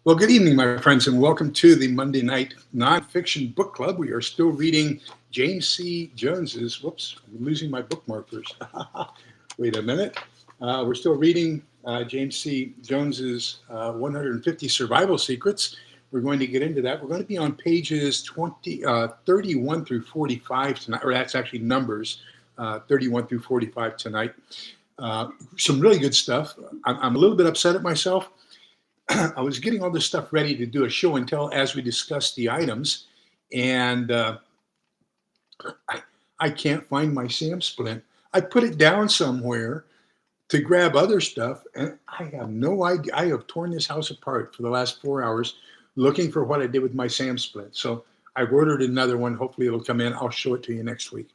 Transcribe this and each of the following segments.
Well, good evening, my friends, and welcome to the Monday Night Nonfiction Book Club. We are still reading James C. Jones's, whoops, I'm losing my bookmarkers. Wait a minute. We're still reading James C. Jones's 150 Survival Secrets. We're going to get into that. We're going to be on pages 31 through 45 tonight, or that's actually numbers, 31 through 45 tonight. Some really good stuff. I'm a little bit upset at myself. I was getting all this stuff ready to do a show and tell as we discussed the items, and I can't find my SAM splint. I put it down somewhere to grab other stuff, and I have no idea. I have torn this house apart for the last 4 hours looking for what I did with my SAM splint. So I've ordered another one. Hopefully it'll come in. I'll show it to you next week,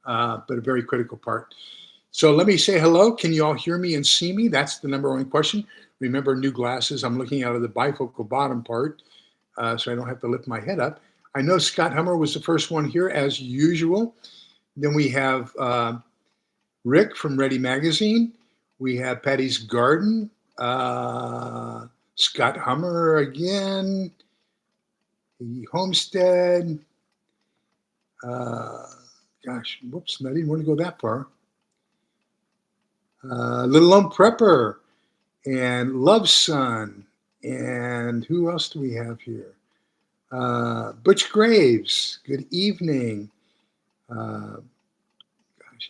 but a very critical part. So let me say hello. Can you all hear me and see me? That's the number one question. Remember, new glasses. I'm looking out of the bifocal bottom part, so I don't have to lift my head up. I know Scott Hummer was the first one here, as usual. Then we have Rick from Ready Magazine. We have Patty's Garden. Scott Hummer again. The Homestead. Gosh, whoops, I didn't want to go that far. Little Lone Prepper. And Love Son, and who else do we have here? Butch Graves, good evening. Gosh,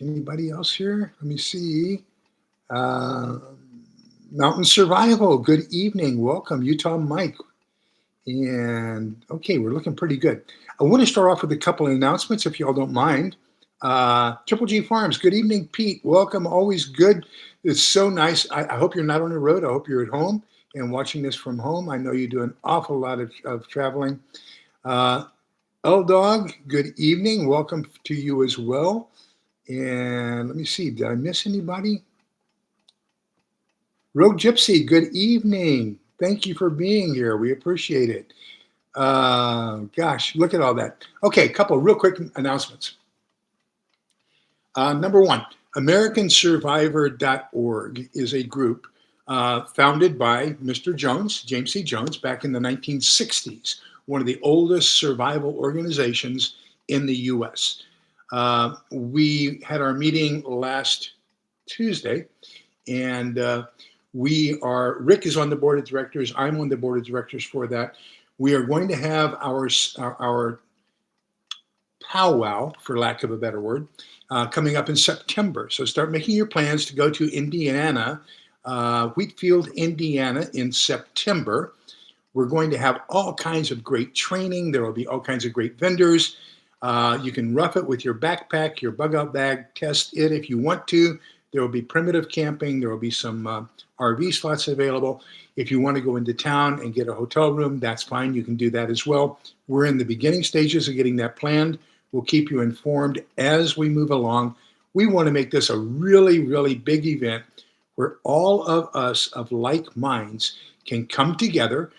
anybody else here? Let me see. Mountain Survival, good evening. Welcome, Utah Mike. And okay, we're looking pretty good. I want to start off with a couple of announcements, if y'all don't mind. Triple G Farms, good evening, Pete. Welcome, always good. It's so nice. I hope you're not on the road. I hope you're at home and watching this from home. I know you do an awful lot of traveling. L-Dog, good evening. Welcome to you as well. And let me see, did I miss anybody? Rogue Gypsy, good evening. Thank you for being here. We appreciate it. Gosh, look at all that. Okay, a couple real quick announcements. Number one, AmericanSurvivor.org is a group founded by Mr. Jones, James C. Jones, back in the 1960s, one of the oldest survival organizations in the U.S. We had our meeting last Tuesday, and Rick is on the board of directors, I'm on the board of directors for that. We are going to have our powwow, for lack of a better word, coming up in September. So start making your plans to go to Indiana, Wheatfield, Indiana in September. We're going to have all kinds of great training. There will be all kinds of great vendors. You can rough it with your backpack, your bug out bag, test it if you want to. There will be primitive camping. There will be some RV slots available. If you want to go into town and get a hotel room, that's fine. You can do that as well. We're in the beginning stages of getting that planned. We'll keep you informed as we move along. We want to make this a really, really big event where all of us of like minds can come together,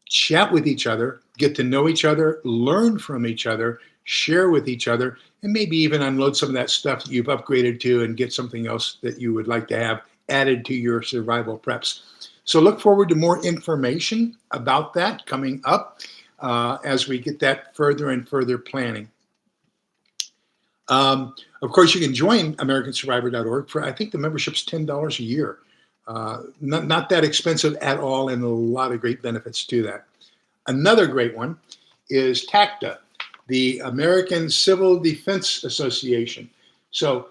chat with each other, get to know each other, learn from each other, share with each other, and maybe even unload some of that stuff that you've upgraded to and get something else that you would like to have added to your survival preps. So look forward to more information about that coming up as we get that further and further planning. Of course, you can join AmericanSurvivor.org for, I think the membership's $10 a year. Not that expensive at all, and a lot of great benefits to that. Another great one is TACTA, the American Civil Defense Association. So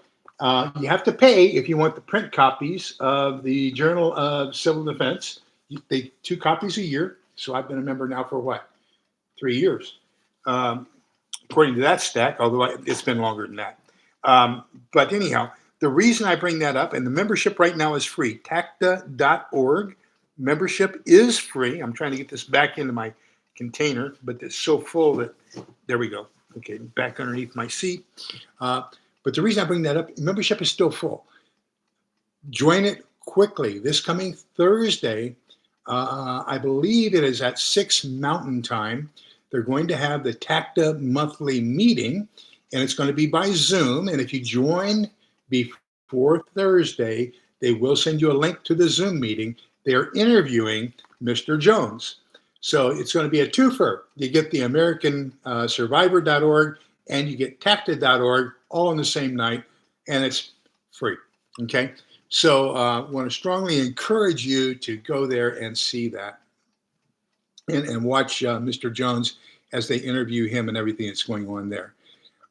you have to pay if you want the print copies of the Journal of Civil Defense. They 2 copies a year. So I've been a member now for what? 3 years. According to that stack, although it's been longer than that. But anyhow, the reason I bring that up, and the membership right now is free, tacta.org. Membership is free. I'm trying to get this back into my container, but it's so full that, there we go. Okay, back underneath my seat. But the reason I bring that up, membership is still full. Join it quickly. This coming Thursday, I believe it is at 6 Mountain Time. They're going to have the TACTA monthly meeting, and it's going to be by Zoom. And if you join before Thursday, they will send you a link to the Zoom meeting. They are interviewing Mr. Jones. So it's going to be a twofer. You get the American Survivor.org and you get tacted.org all on the same night, and it's free. Okay. So I want to strongly encourage you to go there and see that and watch Mr. Jones as they interview him and everything that's going on there.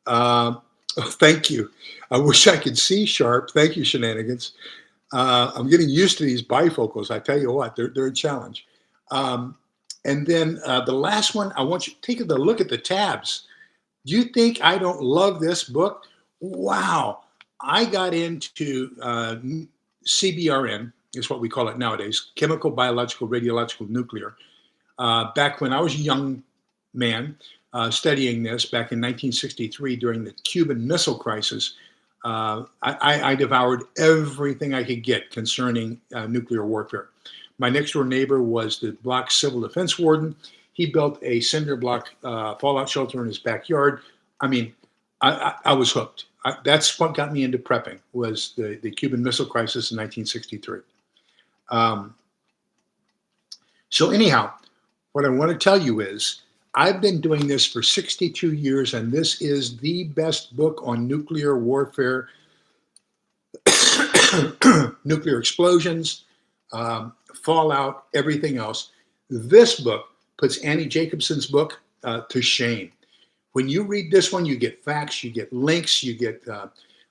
Oh, thank you. I wish I could see sharp. Thank you, Shenanigans. I'm getting used to these bifocals. I tell you what, they're a challenge. And then the last one, I want you to take a look at the tabs. Do you think I don't love this book? Wow. I got into CBRN, is what we call it nowadays, chemical, biological, radiological, nuclear. Back when I was a young man studying this back in 1963 during the Cuban Missile Crisis, I devoured everything I could get concerning nuclear warfare. My next door neighbor was the block civil defense warden. He built a cinder block fallout shelter in his backyard. I mean, I was hooked. That's what got me into prepping, was the Cuban Missile Crisis in 1963. So anyhow, what I want to tell you is I've been doing this for 62 years, and this is the best book on nuclear warfare, nuclear explosions, fallout, everything else. This book puts Annie Jacobson's book to shame. When you read this one, you get facts, you get links, you get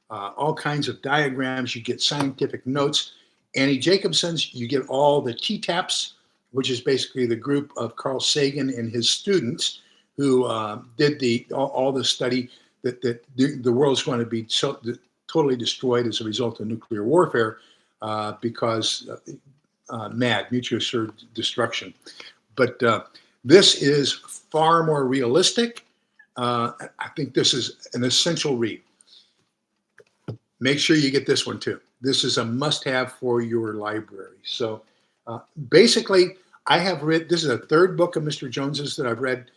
all kinds of diagrams, you get scientific notes. Annie Jacobson's, you get all the T-TAPs, which is basically the group of Carl Sagan and his students who did all the study that the world's going to be totally destroyed as a result of nuclear warfare because mutual assured destruction. But this is far more realistic. I think this is an essential read. Make sure you get this one too. This is a must-have for your library. So basically, I have read, this is a third book of Mr. Jones's that I've read.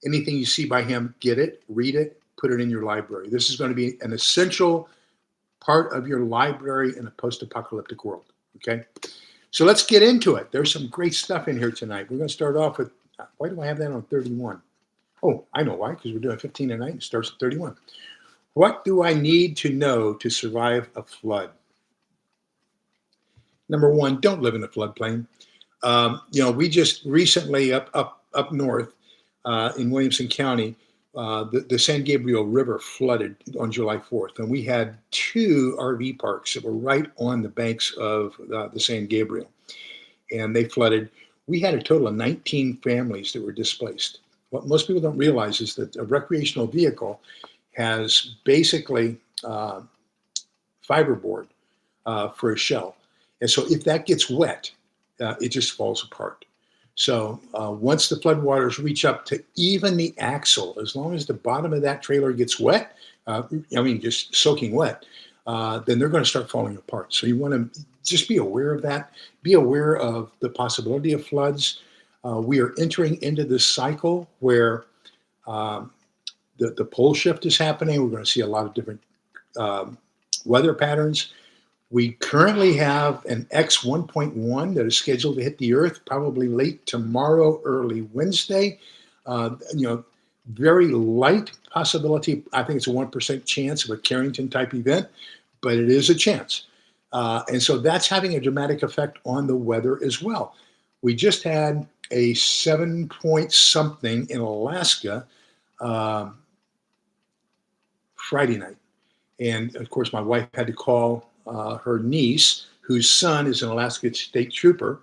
Anything you see by him, get it, read it, put it in your library. This is going to be an essential part of your library in a post-apocalyptic world, okay? So let's get into it. There's some great stuff in here tonight. We're going to start off with, why do I have that on 31? Oh, I know why, because we're doing 15 tonight. It starts at 31. What do I need to know to survive a flood? Number one, don't live in a floodplain. We just recently up north in Williamson County, the San Gabriel River flooded on July 4th, and we had 2 RV parks that were right on the banks of the San Gabriel, and they flooded. We had a total of 19 families that were displaced. What most people don't realize is that a recreational vehicle has basically fiberboard for a shell, and so if that gets wet, it just falls apart. So once the floodwaters reach up to even the axle, as long as the bottom of that trailer gets wet, just soaking wet, then they're going to start falling apart. So you want to just be aware of that. Be aware of the possibility of floods. We are entering into this cycle where the pole shift is happening. We're going to see a lot of different weather patterns. We currently have an X1.1 that is scheduled to hit the Earth probably late tomorrow, early Wednesday. Very light possibility. I think it's a 1% chance of a Carrington type event, but it is a chance. And so that's having a dramatic effect on the weather as well. We just had a 7 point something in Alaska Friday night. And of course, my wife had to call her niece, whose son is an Alaska State Trooper,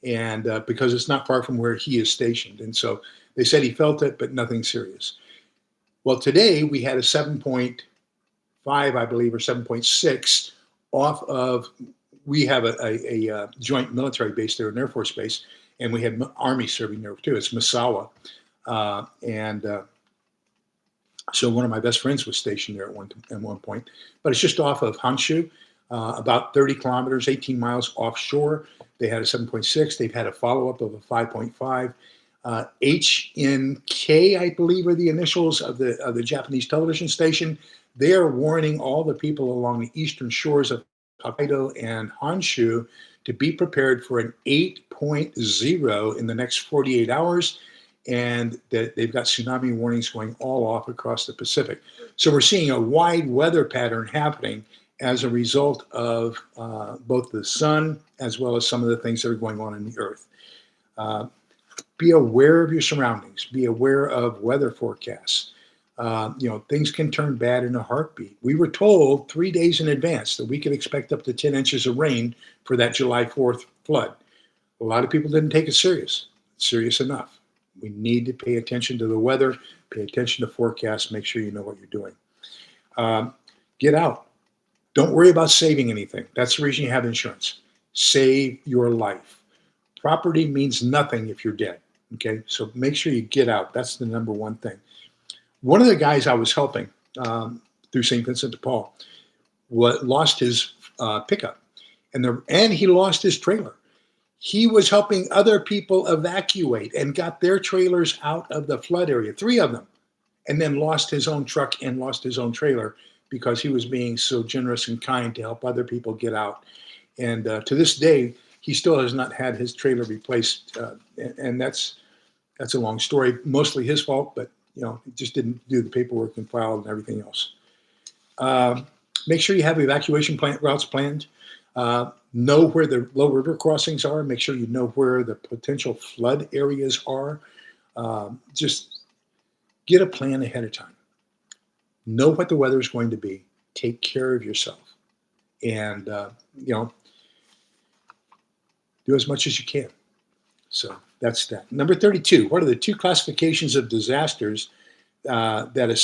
and because it's not far from where he is stationed. And so they said he felt it, but nothing serious. Well, today we had a 7.5, I believe, or 7.6 off of, we have a joint military base there, an Air Force base, and we had Army serving there too. It's Misawa. So one of my best friends was stationed there at one point, but it's just off of Honshu, about 30 kilometers, 18 miles offshore. They had a 7.6. They've had a follow-up of a 5.5. HNK, I believe, are the initials of the Japanese television station. They are warning all the people along the eastern shores of Hokkaido and Honshu to be prepared for an 8.0 in the next 48 hours, and that they've got tsunami warnings going all off across the Pacific. So we're seeing a wide weather pattern happening as a result of both the sun as well as some of the things that are going on in the earth. Be aware of your surroundings. Be aware of weather forecasts. Things can turn bad in a heartbeat. We were told 3 days in advance that we could expect up to 10 inches of rain for that July 4th flood. A lot of people didn't take it serious enough. We need to pay attention to the weather, pay attention to forecasts, make sure you know what you're doing. Get out. Don't worry about saving anything. That's the reason you have insurance. Save your life. Property means nothing if you're dead. Okay, so make sure you get out. That's the number one thing. One of the guys I was helping through St. Vincent de Paul lost his pickup, and he lost his trailer. He was helping other people evacuate and got their trailers out of the flood area, 3 of them, and then lost his own truck and lost his own trailer because he was being so generous and kind to help other people get out. And to this day, he still has not had his trailer replaced, and that's a long story. Mostly his fault, but he just didn't do the paperwork and file and everything else. Make sure you have evacuation routes planned. Know where the low river crossings are. Make sure you know where the potential flood areas are. Just get a plan ahead of time. Know what the weather is going to be. Take care of yourself. And, do as much as you can. So that's that. Number 32, what are the 2 classifications of disasters that a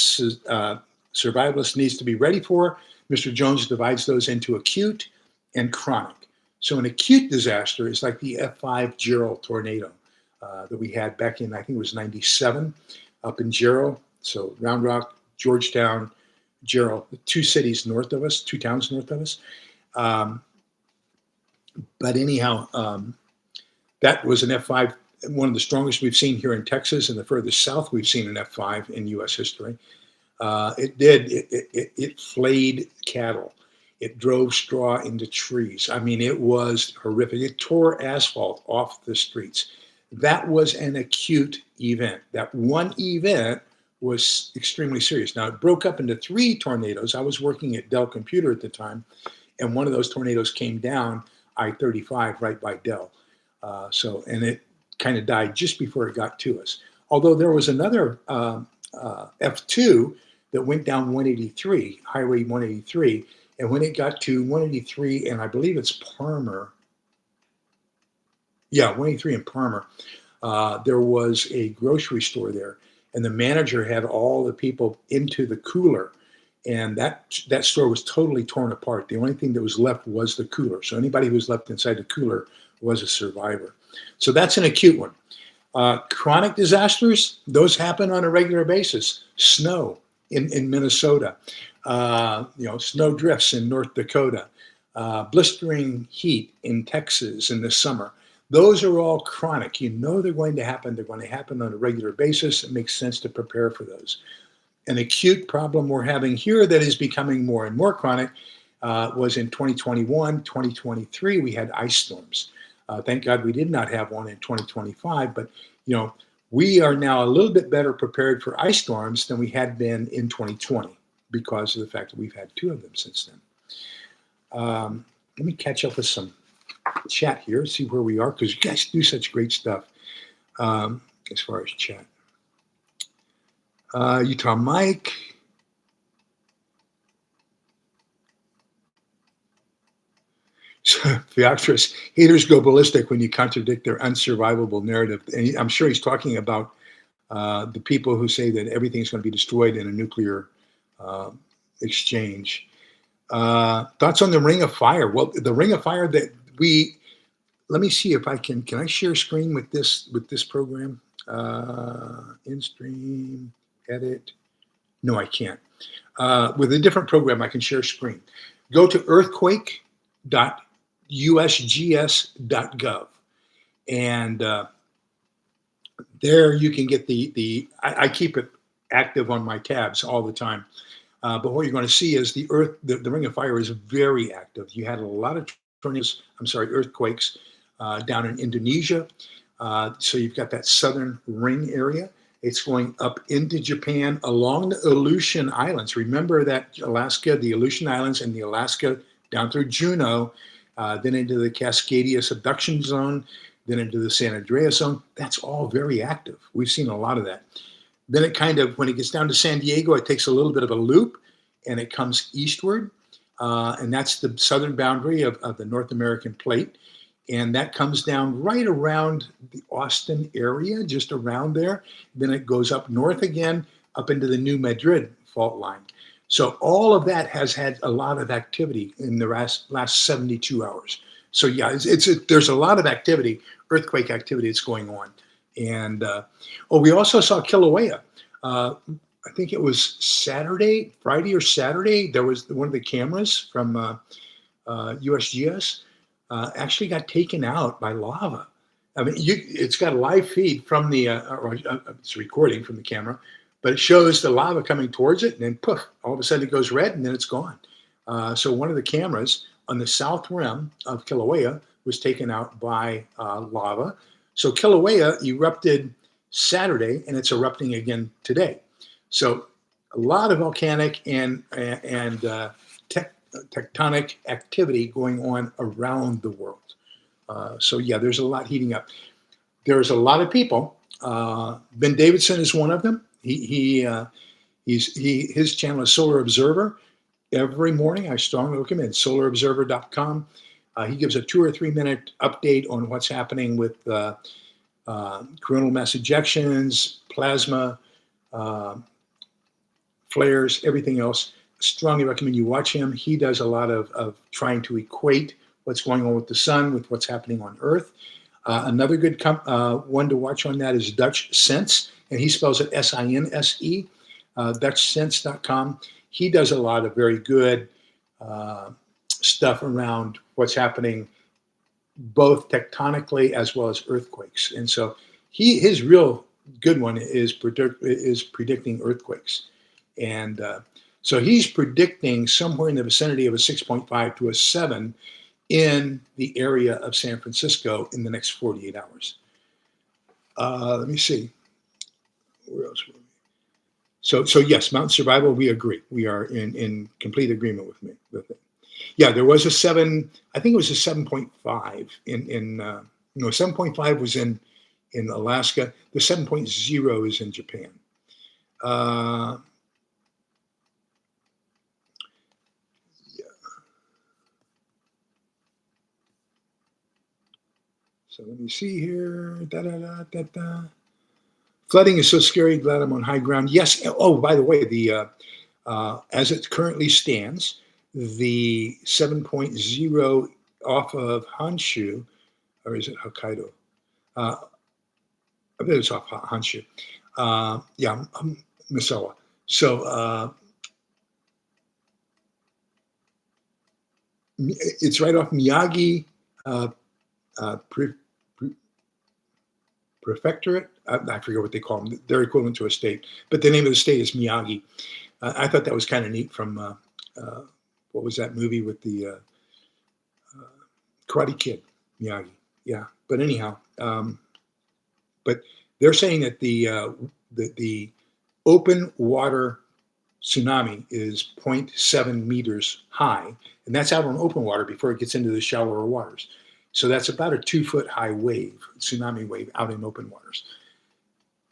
survivalist needs to be ready for? Mr. Jones divides those into acute and chronic. So an acute disaster is like the F5 Gerald tornado that we had back in, I think it was 97, up in Gerald. So Round Rock, Georgetown, Gerald, the 2 cities north of us, 2 towns north of us. But anyhow, that was an F5, one of the strongest we've seen here in Texas, and the furthest south we've seen an F5 in U.S. history. It flayed cattle. It drove straw into trees. I mean, it was horrific. It tore asphalt off the streets. That was an acute event. That one event was extremely serious. Now, it broke up into 3 tornadoes. I was working at Dell Computer at the time, and one of those tornadoes came down I-35 right by Dell. And it kind of died just before it got to us. Although there was another F2 that went down 183, Highway 183, and when it got to 183, and I believe it's Palmer, 183 in Palmer, there was a grocery store there, and the manager had all the people into the cooler, and that store was totally torn apart. The only thing that was left was the cooler. So anybody who was left inside the cooler was a survivor. So that's an acute one. Chronic disasters, those happen on a regular basis. Snow in Minnesota, snow drifts in North Dakota, blistering heat in Texas in the summer. Those are all chronic. You know they're going to happen. They're going to happen on a regular basis. It makes sense to prepare for those. An acute problem we're having here that is becoming more and more chronic was in 2021, 2023, we had ice storms. Thank God we did not have one in 2025, but we are now a little bit better prepared for ice storms than we had been in 2020 because of the fact that we've had 2 of them since then. Let me catch up with some chat here, see where we are, because you guys do such great stuff as far as chat. Utah Mike. Theocratus, haters go ballistic when you contradict their unsurvivable narrative. And I'm sure he's talking about the people who say that everything's going to be destroyed in a nuclear exchange. Thoughts on the Ring of Fire? Well, the Ring of Fire that let me see if I can I share screen with this program? In stream, edit. No, I can't. With a different program, I can share screen. Go to earthquake.usgs.gov. And there you can get I keep it active on my tabs all the time. But what you're going to see is the Ring of Fire is very active. You had a lot of earthquakes down in Indonesia. So you've got that southern ring area. It's going up into Japan along the Aleutian Islands. Remember that Alaska, the Aleutian Islands, and the Alaska down through Juneau, then into the Cascadia subduction zone, then into the San Andreas zone. That's all very active. We've seen a lot of that. Then it kind of, when it gets down to San Diego, it takes a little bit of a loop and it comes eastward. And that's the southern boundary of the North American plate. And that comes down right around the Austin area, just around there. Then it goes up north again, up into the New Madrid fault line. So all of that has had a lot of activity in the last 72 hours. So yeah, there's a lot of activity, earthquake activity that's going on. And we also saw Kilauea. I think it was Friday or Saturday. There was one of the cameras from USGS. Actually got taken out by lava. I mean, it's got a live feed from the, it's recording from the camera, but it shows the lava coming towards it, and then poof, all of a sudden it goes red, and then it's gone. So one of the cameras on the south rim of Kilauea was taken out by lava. So Kilauea erupted Saturday, and it's erupting again today. So a lot of volcanic and tectonic activity going on around the world. So yeah, there's a lot heating up. There's a lot of people. Ben Davidson is one of them. His channel is Solar Observer. Every morning, I strongly recommend solarobserver.com. He gives a 2 or 3 minute update on what's happening with coronal mass ejections, plasma, flares, everything else. Strongly recommend you watch him. He does a lot of trying to equate what's going on with the sun with what's happening on Earth. Another good one to watch on that is Dutch Sense, and he spells it S-I-N-S-E, DutchSense.com. He does a lot of very good stuff around what's happening both tectonically as well as earthquakes. And so his real good one is predicting earthquakes. And so he's predicting somewhere in the vicinity of a 6.5 to a 7 in the area of San Francisco in the next 48 hours. Let me see. Where else were we? So yes, mountain survival, we agree. We are in complete agreement with it. Yeah, there was a 7, I think it was a 7.5 7.5 was in Alaska. The 7.0 is in Japan. So let me see here. Flooding is so scary. Glad I'm on high ground. Yes. Oh, by the way, as it currently stands, the 7.0 off of Honshu, or is it Hokkaido? I bet it's off Honshu. Yeah, Misawa. So it's right off Miyagi Prefectorate. I forget what they call them. They're equivalent to a state, but the name of the state is Miyagi. I thought that was kind of neat from what was that movie with the Karate Kid, Miyagi. Yeah, but anyhow, but they're saying that the open water tsunami is 0.7 meters high, and that's out on open water before it gets into the shallower waters. So that's about a 2-foot high wave, tsunami wave out in open waters.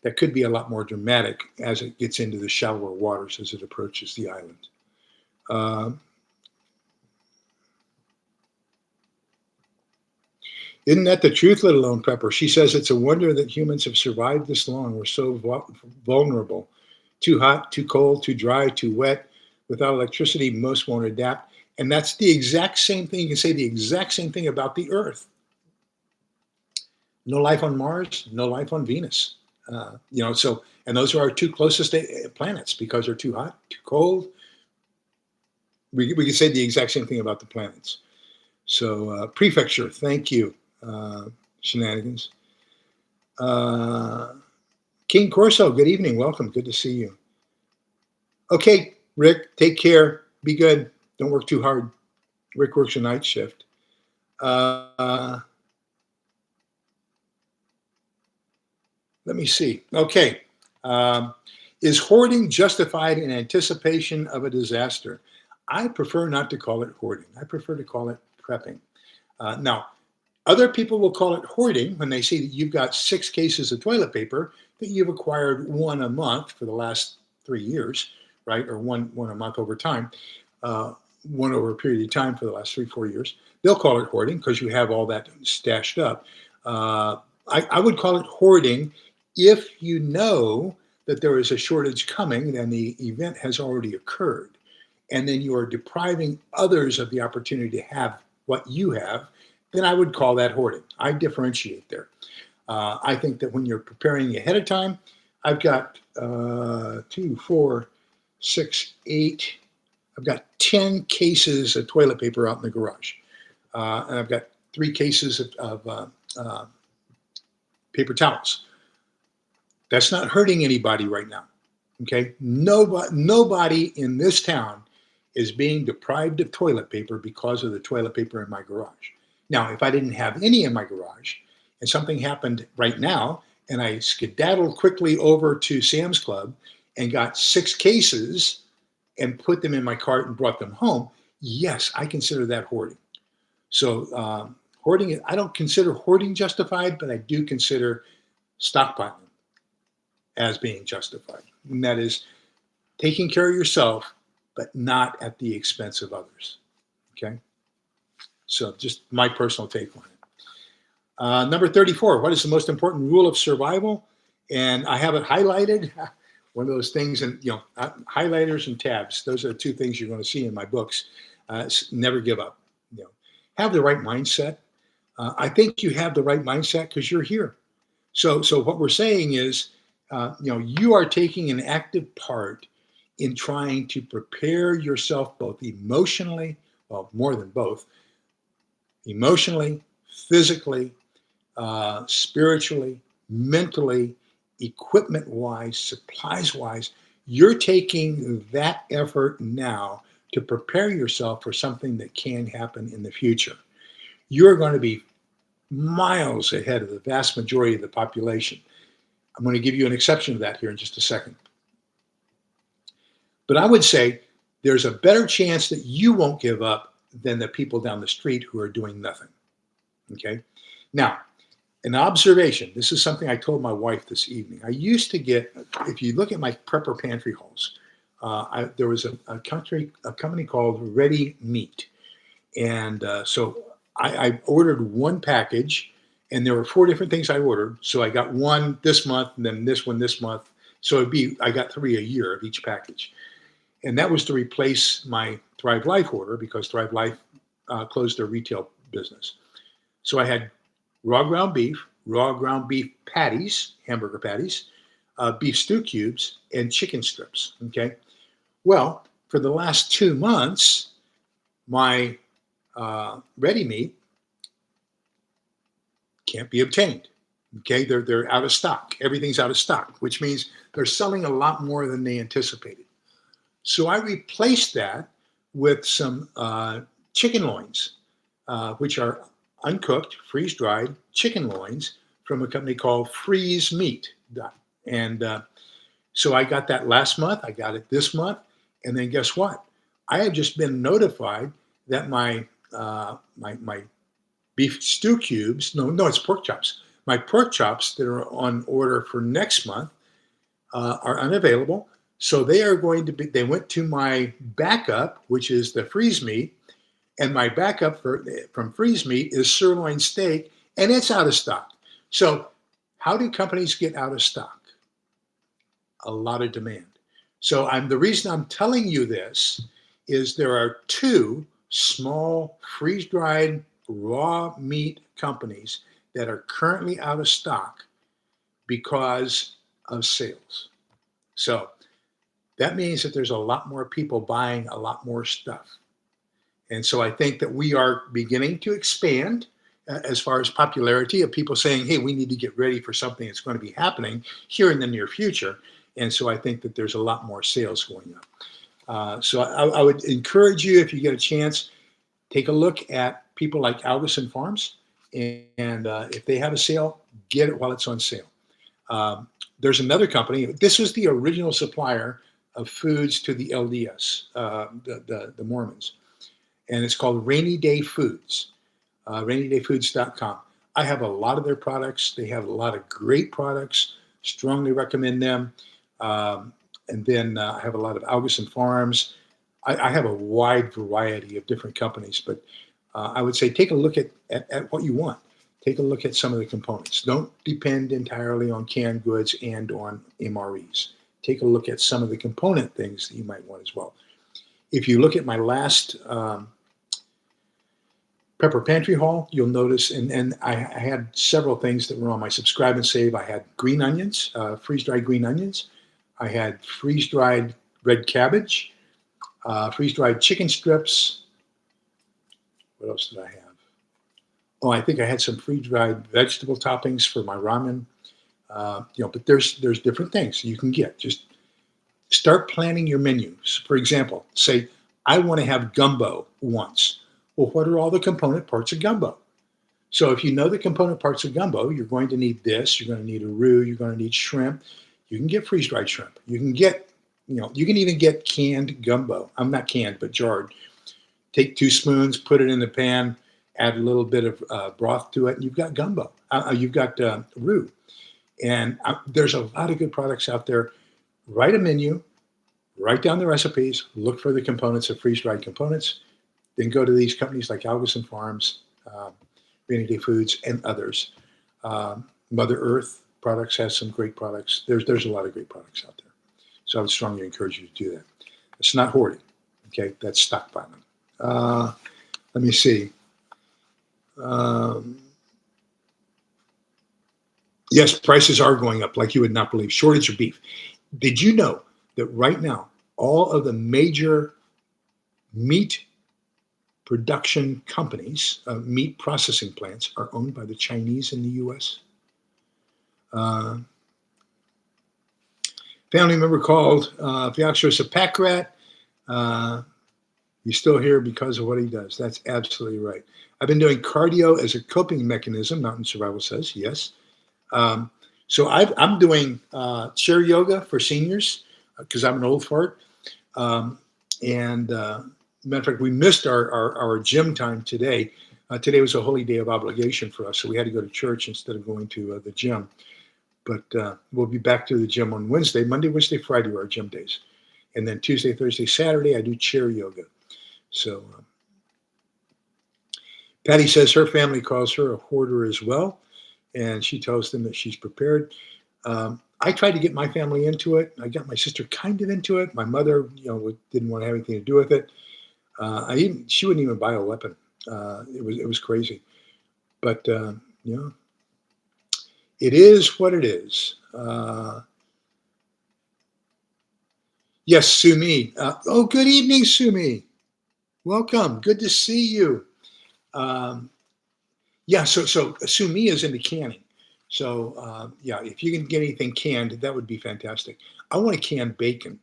That could be a lot more dramatic as it gets into the shallower waters as it approaches the island. Isn't that the truth, let alone Prepper? She says it's a wonder that humans have survived this long. We're so vulnerable. Too hot, too cold, too dry, too wet. Without electricity, most won't adapt. And that's the exact same thing. You can say the exact same thing about the Earth. No life on Mars, no life on Venus. So, and those are our 2 closest planets because they're too hot, too cold. We can say the exact same thing about the planets. So, prefecture, thank you, Shenanigans. King Corso, good evening, welcome, good to see you. Okay, Rick, take care, be good. Don't work too hard. Rick works a night shift. Uh, let me see. Okay. Um, is hoarding justified in anticipation of a disaster? I prefer not to call it hoarding. I prefer to call it prepping. Now, other people will call it hoarding when they see that you've got 6 cases of toilet paper that you've acquired one a month for the last 3 years, right? Or one a month over time, uh, one over a period of time for the last 3, 4 years. They'll call it hoarding because you have all that stashed up. Uh, I would call it hoarding if you know that there is a shortage coming and the event has already occurred. And then you are depriving others of the opportunity to have what you have, then I would call that hoarding. I differentiate there. I think that when you're preparing ahead of time, I've got 2, 4, 6, 8. I've got 10 cases of toilet paper out in the garage, and I've got 3 cases of paper towels. That's not hurting anybody right now. Okay, nobody in this town is being deprived of toilet paper because of the toilet paper in my garage. Now, if I didn't have any in my garage and something happened right now and I skedaddled quickly over to Sam's Club and got 6 cases and put them in my cart and brought them home, yes, I consider that hoarding. So hoarding, I don't consider hoarding justified, but I do consider stockpiling as being justified. And that is taking care of yourself, but not at the expense of others. Okay? So just my personal take on it. Number 34, what is the most important rule of survival? And I have it highlighted. One of those things, and highlighters and tabs. Those are the 2 things you're going to see in my books. Never give up. Have the right mindset. I think you have the right mindset because you're here. So what we're saying is, you are taking an active part in trying to prepare yourself both emotionally, well, more than both, emotionally, physically, spiritually, mentally, equipment-wise, supplies-wise. You're taking that effort now to prepare yourself for something that can happen in the future. You're going to be miles ahead of the vast majority of the population. I'm going to give you an exception to that here in just a second. But I would say there's a better chance that you won't give up than the people down the street who are doing nothing. Okay? Now, an observation. This is something I told my wife this evening. I used to get, if you look at my prepper pantry hauls, there was a company called Ready Meat. And so I ordered one package, and there were 4 different things I ordered. So I got one this month, and then this one this month. So I got 3 a year of each package. And that was to replace my Thrive Life order because Thrive Life closed their retail business. So I had raw ground beef patties, hamburger patties, beef stew cubes, and chicken strips. Okay. Well, for the last 2 months, my ready meat can't be obtained. Okay, they're out of stock. Everything's out of stock, which means they're selling a lot more than they anticipated. So I replaced that with some chicken loins, which are uncooked, freeze-dried chicken loins from a company called Freeze Meat. And so I got that last month. I got it this month. And then guess what? I have just been notified that my beef stew cubes, no, it's pork chops. My pork chops that are on order for next month are unavailable. So they are going to be, they went to my backup, which is the freeze meat. And my backup from freeze meat is sirloin steak, and it's out of stock. So how do companies get out of stock? A lot of demand. So the reason I'm telling you this is there are 2 small freeze-dried raw meat companies that are currently out of stock because of sales. So that means that there's a lot more people buying a lot more stuff. And so I think that we are beginning to expand as far as popularity of people saying, hey, we need to get ready for something that's going to be happening here in the near future. And so I think that there's a lot more sales going up. So I would encourage you, if you get a chance, take a look at people like Algerson Farms, and if they have a sale, get it while it's on sale. There's another company. This was the original supplier of foods to the LDS, the Mormons, and it's called Rainy Day Foods, rainydayfoods.com. I have a lot of their products. They have a lot of great products. Strongly recommend them. And then I have a lot of Algerson Farms. I have a wide variety of different companies, but I would say take a look at what you want. Take a look at some of the components. Don't depend entirely on canned goods and on MREs. Take a look at some of the component things that you might want as well. If you look at my last Prepper Pantry haul, you'll notice, and I had several things that were on my subscribe and save. I had green onions, freeze-dried green onions. I had freeze-dried red cabbage, freeze-dried chicken strips. What else did I have? Oh, I think I had some freeze-dried vegetable toppings for my ramen. But there's different things you can get. Just start planning your menus. For example, say, I want to have gumbo once. Well, what are all the component parts of gumbo? So if you know the component parts of gumbo, you're going to need this, you're going to need a roux, you're going to need shrimp. You can get freeze-dried shrimp. You can get, you can even get canned gumbo. I'm not canned, but jarred. Take 2 spoons, put it in the pan, add a little bit of broth to it, and you've got gumbo. You've got roux. And there's a lot of good products out there. Write a menu, write down the recipes, look for the components of freeze-dried components, then go to these companies like Algerson Farms, Rainy Day Foods, and others. Mother Earth Products has some great products. There's a lot of great products out there. So I would strongly encourage you to do that. It's not hoarding, okay? That's stockpiling. Let me see. Yes, prices are going up like you would not believe. Shortage of beef. Did you know that right now, all of the major meat production companies, meat processing plants, are owned by the Chinese in the U.S.? Family member called Vyaxos a pack rat. He's still here because of what he does. That's absolutely right. I've been doing cardio as a coping mechanism, Mountain Survival says, yes. So I'm doing chair yoga for seniors because I'm an old fart. Matter of fact, we missed our gym time today. Today was a holy day of obligation for us, so we had to go to church instead of going to the gym. But we'll be back to the gym on Wednesday. Monday, Wednesday, Friday are our gym days. And then Tuesday, Thursday, Saturday, I do chair yoga. So Patty says her family calls her a hoarder as well, and she tells them that she's prepared. I tried to get my family into it. I got my sister kind of into it. My mother, didn't want to have anything to do with it. She wouldn't even buy a weapon. It was crazy. But it is what it is. Yes, Sumi. Good evening, Sumi. Welcome. Good to see you. So Sumi is into canning. So if you can get anything canned, that would be fantastic. I want to can bacon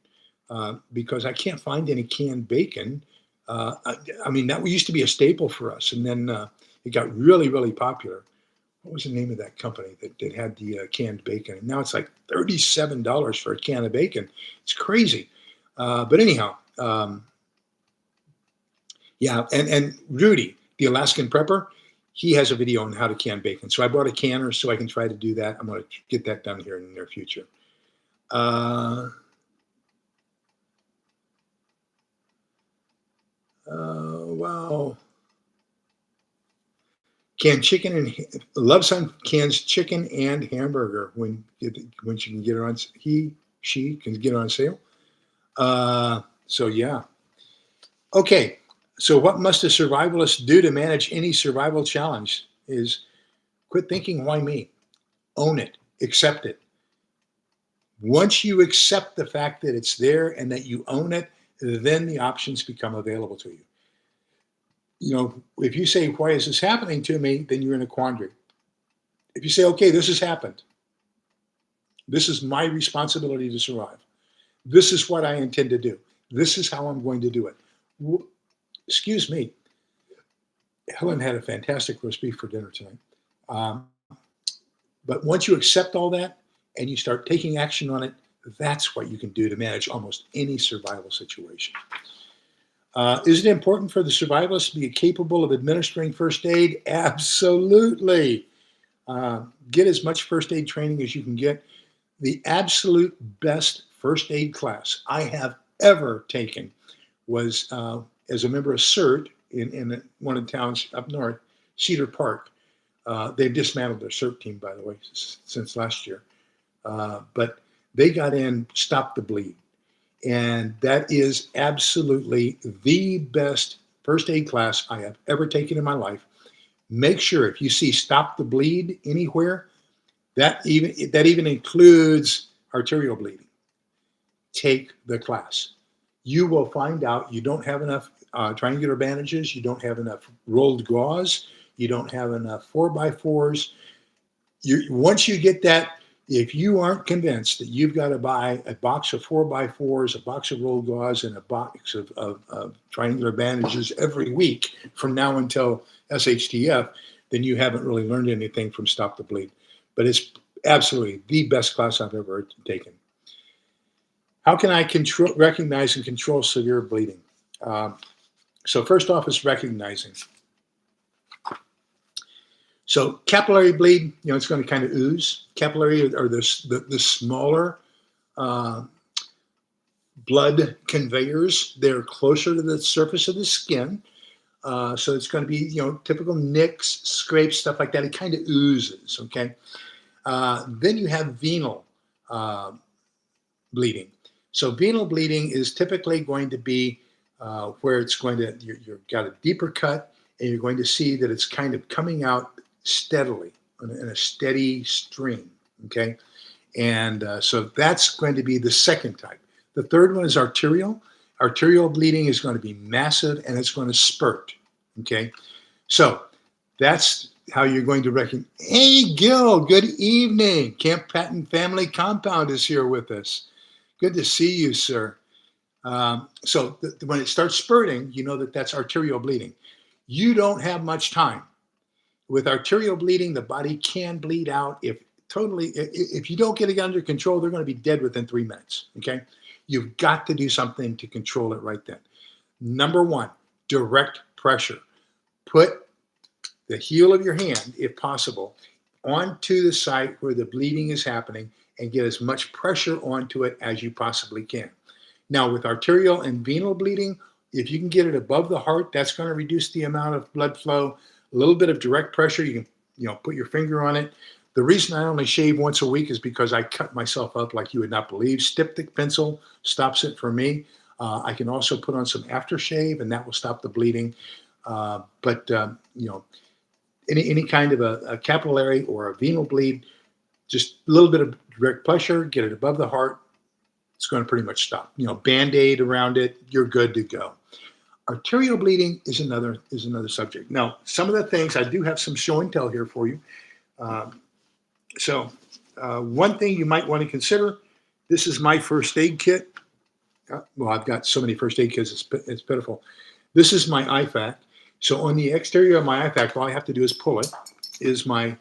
because I can't find any canned bacon. That used to be a staple for us, and then it got really, really popular. What was the name of that company that had the canned bacon? And now it's like $37 for a can of bacon. It's crazy. But anyhow, and Rudy, the Alaskan prepper, he has a video on how to can bacon. So I bought a canner so I can try to do that. I'm going to get that done here in the near future. Wow. Canned chicken and Love Son cans chicken and hamburger when she can get it on. She can get it on sale. So yeah. Okay. So what must a survivalist do to manage any survival challenge? Is quit thinking, why me? Own it. Accept it. Once you accept the fact that it's there and that you own it, then the options become available to you. If you say, why is this happening to me? Then you're in a quandary. If you say, okay, this has happened. This is my responsibility to survive. This is what I intend to do. This is how I'm going to do it. Excuse me. Helen had a fantastic roast beef for dinner tonight. Um, but once you accept all that and you start taking action on it, that's what you can do to manage almost any survival situation. Is it important for the survivalist to be capable of administering first aid? Absolutely. Get as much first aid training as you can get. The absolute best first aid class I have ever taken was as a member of CERT in one of the towns up north, Cedar Park. They've dismantled their CERT team, by the way, since last year. But they got in Stop the Bleed. And that is absolutely the best first aid class I have ever taken in my life. Make sure if you see Stop the Bleed anywhere, that even includes arterial bleeding, take the class. You will find out you don't have enough triangular bandages, you don't have enough rolled gauze, you don't have enough 4x4s. Once you get that, if you aren't convinced that you've got to buy a box of 4x4s, a box of rolled gauze, and a box of triangular bandages every week from now until SHTF, then you haven't really learned anything from Stop the Bleed. But it's absolutely the best class I've ever taken. How can I recognize and control severe bleeding? So first off is recognizing. So capillary bleed, it's going to kind of ooze. Capillary are the smaller blood conveyors. They're closer to the surface of the skin. So it's going to be, typical nicks, scrapes, stuff like that. It kind of oozes, okay? Then you have venal bleeding. So venal bleeding is typically going to be where it's going to, you've got a deeper cut, and you're going to see that it's kind of coming out steadily in a steady stream, okay? And so that's going to be the second type. The third one is arterial. Arterial bleeding is going to be massive, and it's going to spurt, okay? So that's how you're going to recognize. Hey, Gil, good evening. Camp Patton Family Compound is here with us. Good to see you, sir. So when it starts spurting, you know that that's arterial bleeding. You don't have much time. With arterial bleeding, the body can bleed out. If you don't get it under control, they're going to be dead within 3 minutes, okay? You've got to do something to control it right then. Number one, direct pressure. Put the heel of your hand, if possible, onto the site where the bleeding is happening and get as much pressure onto it as you possibly can. Now, with arterial and venal bleeding, if you can get it above the heart, that's going to reduce the amount of blood flow. A little bit of direct pressure, you can put your finger on it. The reason I only shave once a week is because I cut myself up like you would not believe. Styptic pencil stops it for me. I can also put on some aftershave, and that will stop the bleeding. But any kind of a capillary or a venal bleed, just a little bit of direct pressure, get it above the heart, it's going to pretty much stop. Band-aid around it, you're good to go. Arterial bleeding is another subject. Now, some of the things, I do have some show and tell here for you. So one thing you might want to consider, this is my first aid kit. Well, I've got so many first aid kits, it's pitiful. This is my IFAK. So on the exterior of my IFAK, all I have to do is pull it, is my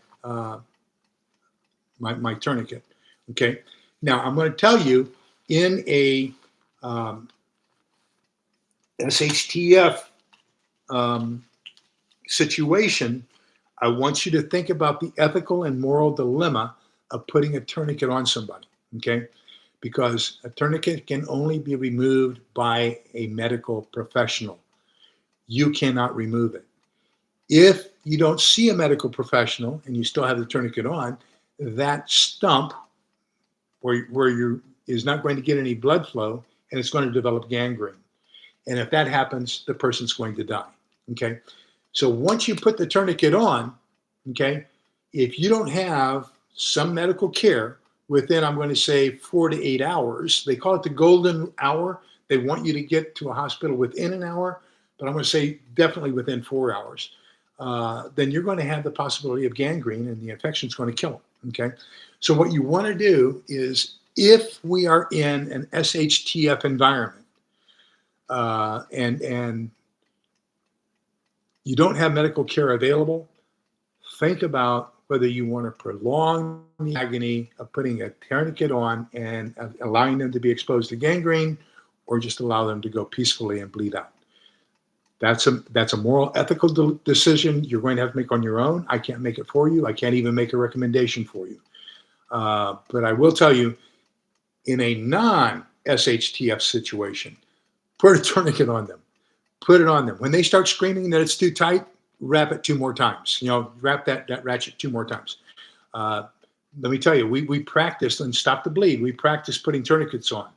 my tourniquet, okay? Now, I'm going to tell you, in a SHTF situation, I want you to think about the ethical and moral dilemma of putting a tourniquet on somebody, okay? Because a tourniquet can only be removed by a medical professional. You cannot remove it. If you don't see a medical professional and you still have the tourniquet on, that stump where you is not going to get any blood flow, and it's going to develop gangrene. And if that happens, the person's going to die, okay? So once you put the tourniquet on, okay, if you don't have some medical care within, I'm going to say 4 to 8 hours, they call it the golden hour. They want you to get to a hospital within an hour, but I'm going to say definitely within 4 hours. Then you're going to have the possibility of gangrene, and the infection is going to kill them, okay? So what you want to do is, if we are in an SHTF environment, and you don't have medical care available, think about whether you want to prolong the agony of putting a tourniquet on and allowing them to be exposed to gangrene, or just allow them to go peacefully and bleed out. That's a moral, ethical decision you're going to have to make on your own. I can't make it for you. I can't even make a recommendation for you. But I will tell you, in a non-SHTF situation, put a tourniquet on them. Put it on them. When they start screaming that it's too tight, wrap it 2 more times. Wrap that ratchet 2 more times. Let me tell you, we practiced and stop the bleed. We practiced putting tourniquets on,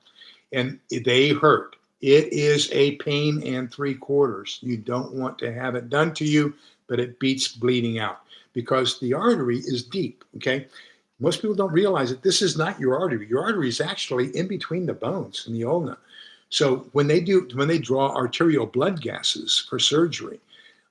and they hurt. It is a pain and 3/4. You don't want to have it done to you, but it beats bleeding out because the artery is deep. Okay. Most people don't realize that this is not your artery. Your artery is actually in between the bones in the ulna. So when they draw arterial blood gases for surgery,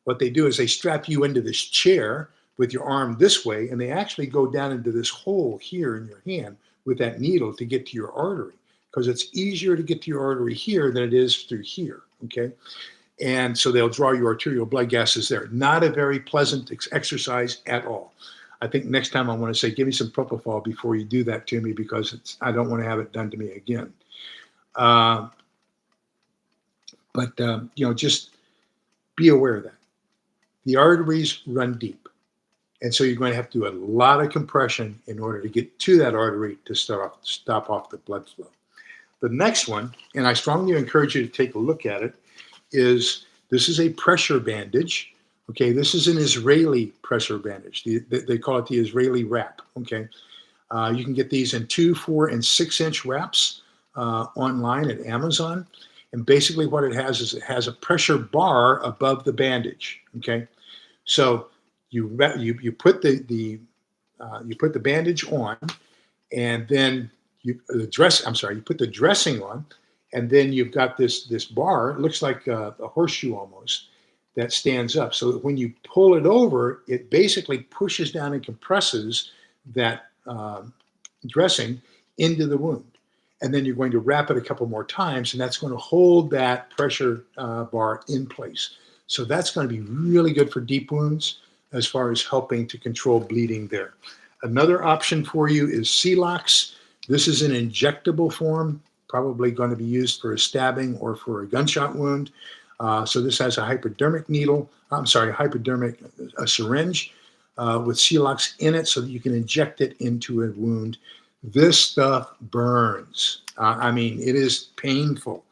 what they do is they strap you into this chair with your arm this way, and they actually go down into this hole here in your hand with that needle to get to your artery, because it's easier to get to your artery here than it is through here, okay? And so they'll draw your arterial blood gases there. Not a very pleasant exercise at all. I think next time I want to say, give me some propofol before you do that to me, because I don't want to have it done to me again. Just be aware of that. The arteries run deep. And so you're going to have to do a lot of compression in order to get to that artery to stop off the blood flow. The next one, and I strongly encourage you to take a look at it, this is a pressure bandage. Okay, this is an Israeli pressure bandage. They call it the Israeli wrap. Okay, you can get these in 2, 4, and 6-inch wraps online at Amazon. And basically what it has a pressure bar above the bandage. Okay, so you put the bandage on, and then you put the dressing on, and then you've got this bar. It looks like a horseshoe almost, that stands up. So that when you pull it over, it basically pushes down and compresses that dressing into the wound. And then you're going to wrap it a couple more times, and that's going to hold that pressure bar in place. So that's going to be really good for deep wounds as far as helping to control bleeding there. Another option for you is Celox. This is an injectable form, probably going to be used for a stabbing or for a gunshot wound. So this has a hypodermic syringe with Celox in it so that you can inject it into a wound. This stuff burns. It is painful.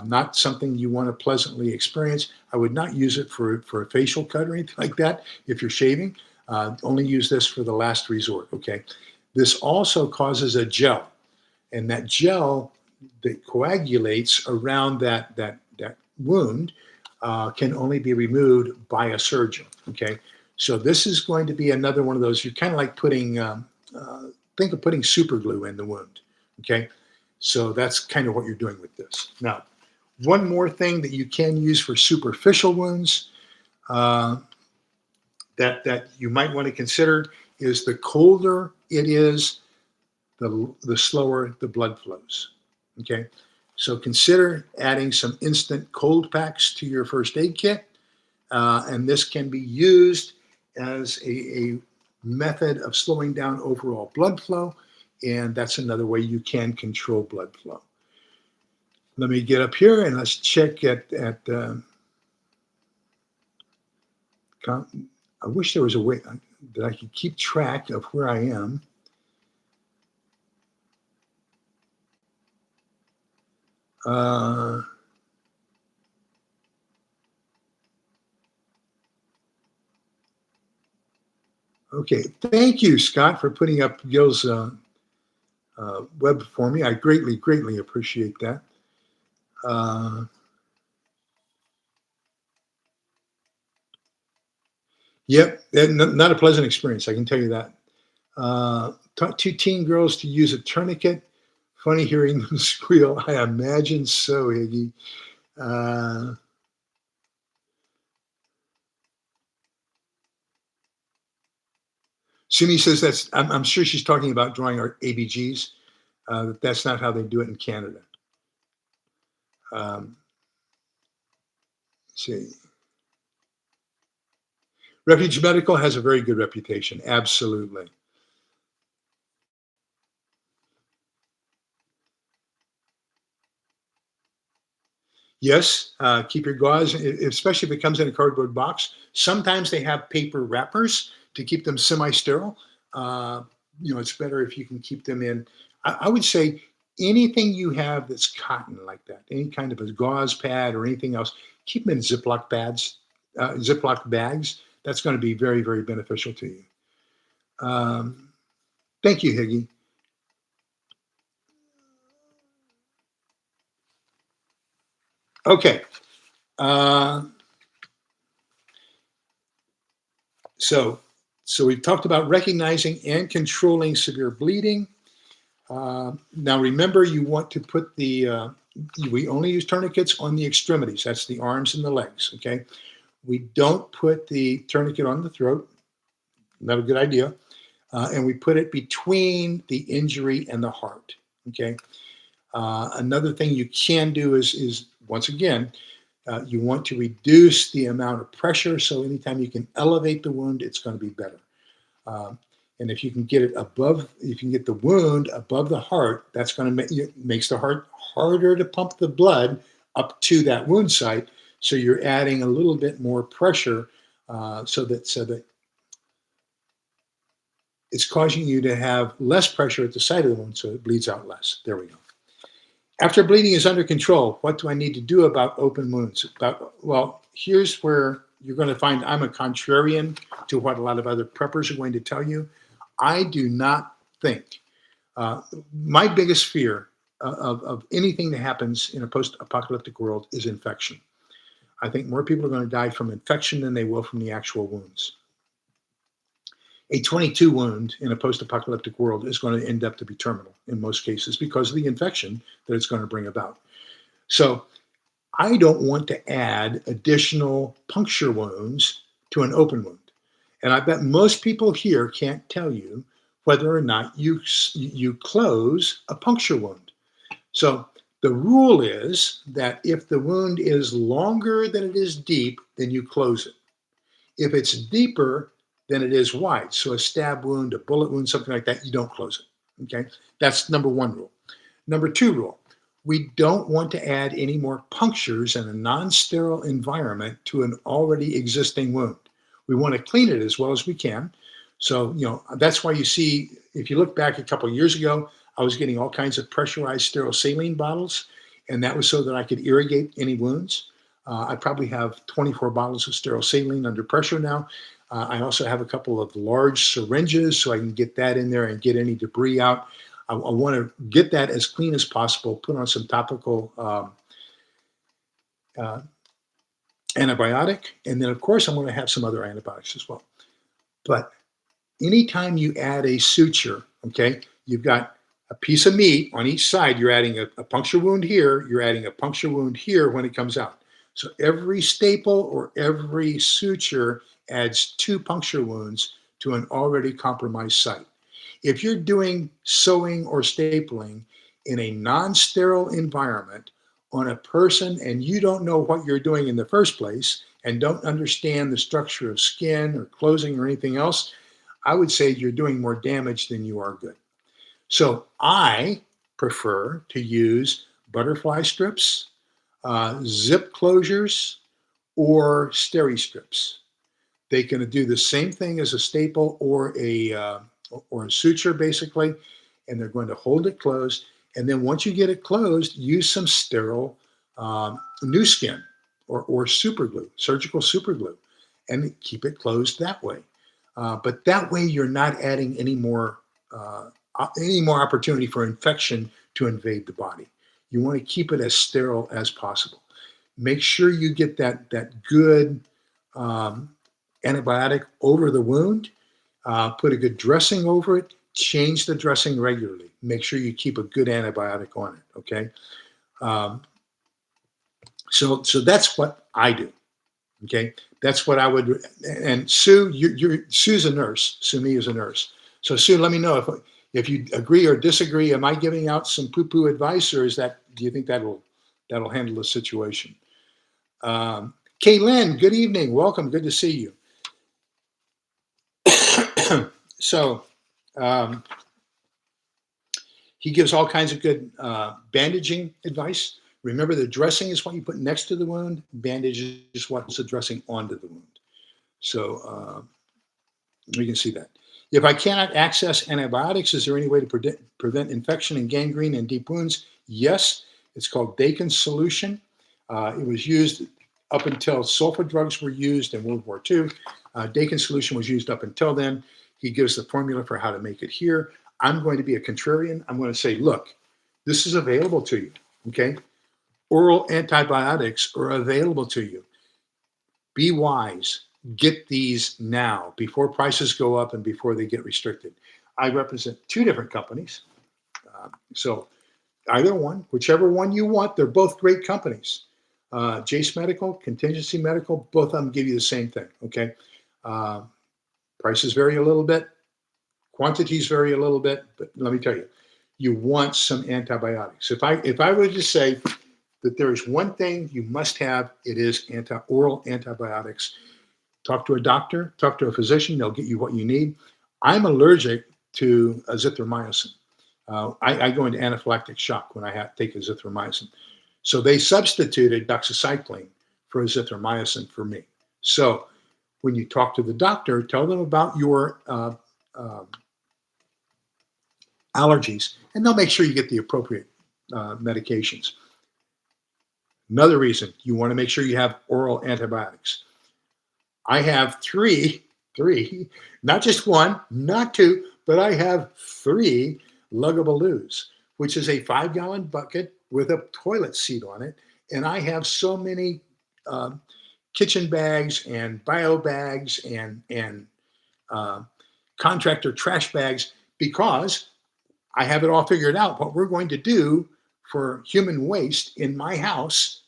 Not something you want to pleasantly experience. I would not use it for a facial cut or anything like that if you're shaving. Only use this for the last resort, okay? This also causes a gel, and that gel that coagulates around that wound can only be removed by a surgeon, okay? So this is going to be another one of those, you're kind of like putting, think of putting super glue in the wound, okay? So that's kind of what you're doing with this. Now, one more thing that you can use for superficial wounds that you might want to consider is the colder it is, the slower the blood flows, okay? So consider adding some instant cold packs to your first aid kit, and this can be used as a method of slowing down overall blood flow, and that's another way you can control blood flow. Let me get up here and let's check at I wish there was a way that I could keep track of where I am. Okay, thank you, Scott, for putting up Gil's web for me. I greatly appreciate that. Yep, not a pleasant experience, I can tell you that. Taught 2 teen girls to use a tourniquet. Funny hearing them squeal. I imagine so, Iggy. Sumi says I'm sure she's talking about drawing our ABGs. That's not how they do it in Canada. Let's see. Refuge Medical has a very good reputation. Absolutely. Yes, keep your gauze, especially if it comes in a cardboard box. Sometimes they have paper wrappers to keep them semi-sterile. Uh, it's better if you can keep them in. I would say anything you have that's cotton like that, any kind of a gauze pad or anything else, keep them in Ziploc pads, Ziploc bags. That's going to be very, very beneficial to you. Um, Thank you, Higgy. Okay. Uh, so, so we've talked about recognizing and controlling severe bleeding. Now, remember, you want to put we only use tourniquets on the extremities. That's the arms and the legs, okay? We don't put the tourniquet on the throat. Not a good idea. And we put it between the injury and the heart, okay? Another thing you can do is once again, you want to reduce the amount of pressure. So anytime you can elevate the wound, it's going to be better. Um, and if you can get it above, if you can get the wound above the heart, that's going to makes the heart harder to pump the blood up to that wound site. So you're adding a little bit more pressure, so that it's causing you to have less pressure at the site of the wound, so it bleeds out less. There we go. After bleeding is under control, what do I need to do about open wounds? Well, here's where you're going to find I'm a contrarian to what a lot of other preppers are going to tell you. I do not think, my biggest fear of anything that happens in a post-apocalyptic world is infection. I think more people are going to die from infection than they will from the actual wounds. A 22 wound in a post-apocalyptic world is going to end up to be terminal in most cases because of the infection that it's going to bring about. So I don't want to add additional puncture wounds to an open wound. And I bet most people here can't tell you whether or not you close a puncture wound. So the rule is that if the wound is longer than it is deep, then you close it. If it's deeper than it is wide, so a stab wound, a bullet wound, something like that, you don't close it. Okay, that's number one rule. Number two rule, we don't want to add any more punctures in a non-sterile environment to an already existing wound. We want to clean it as well as we can. So, that's why you see, if you look back a couple of years ago, I was getting all kinds of pressurized sterile saline bottles, and that was so that I could irrigate any wounds. I probably have 24 bottles of sterile saline under pressure now. I also have a couple of large syringes so I can get that in there and get any debris out. I want to get that as clean as possible, put on some topical antibiotic, and then, of course, I'm going to have some other antibiotics as well. But anytime you add a suture, okay, you've got a piece of meat on each side. You're adding a puncture wound here. You're adding a puncture wound here when it comes out. So every staple or every suture adds 2 puncture wounds to an already compromised site. If you're doing sewing or stapling in a non-sterile environment on a person and you don't know what you're doing in the first place and don't understand the structure of skin or closing or anything else, I would say you're doing more damage than you are good. So I prefer to use butterfly strips, zip closures, or steri strips. They can do the same thing as a staple or a suture, basically, and they're going to hold it closed. And then once you get it closed, use some sterile new skin or super glue, surgical super glue, and keep it closed that way. But that way, you're not adding any more opportunity for infection to invade the body. You want to keep it as sterile as possible. Make sure you get that good antibiotic over the wound. Put a good dressing over it. Change the dressing regularly. Make sure you keep a good antibiotic on it. Okay. So that's what I do. Okay, that's what I would. And Sue, Sue's a nurse. Sue me is a nurse. So Sue, let me know if you agree or disagree. Am I giving out some poo-poo advice, or do you think that'll handle the situation? Kaylin, good evening. Welcome. Good to see you. So um, he gives all kinds of good bandaging advice. Remember, the dressing is what you put next to the wound. Bandage is what's the dressing onto the wound. So we can see that. If I cannot access antibiotics, is there any way to prevent infection and gangrene and deep wounds? Yes. It's called Dakin's solution. It was used up until sulfa drugs were used in World War II. Dakin's solution was used up until then. He gives the formula for how to make it here. I'm going to be a contrarian. I'm going to say, look, this is available to you, okay? Oral antibiotics are available to you. Be wise. Get these now before prices go up and before they get restricted. I represent two different companies. So either one, whichever one you want, they're both great companies. Jace Medical, Contingency Medical, both of them give you the same thing, okay? Prices vary a little bit. Quantities vary a little bit, but let me tell you, you want some antibiotics. If I were to say that there is one thing you must have, it is oral antibiotics. Talk to a doctor, talk to a physician, they'll get you what you need. I'm allergic to azithromycin. I go into anaphylactic shock when I take azithromycin. So they substituted doxycycline for azithromycin for me. So when you talk to the doctor, tell them about your allergies, and they'll make sure you get the appropriate medications. Another reason you want to make sure you have oral antibiotics. I have three, not just one, not two, but I have 3 Lugabaloos, which is a 5-gallon bucket with a toilet seat on it. And I have so many kitchen bags and bio bags and contractor trash bags because I have it all figured out what we're going to do for human waste in my house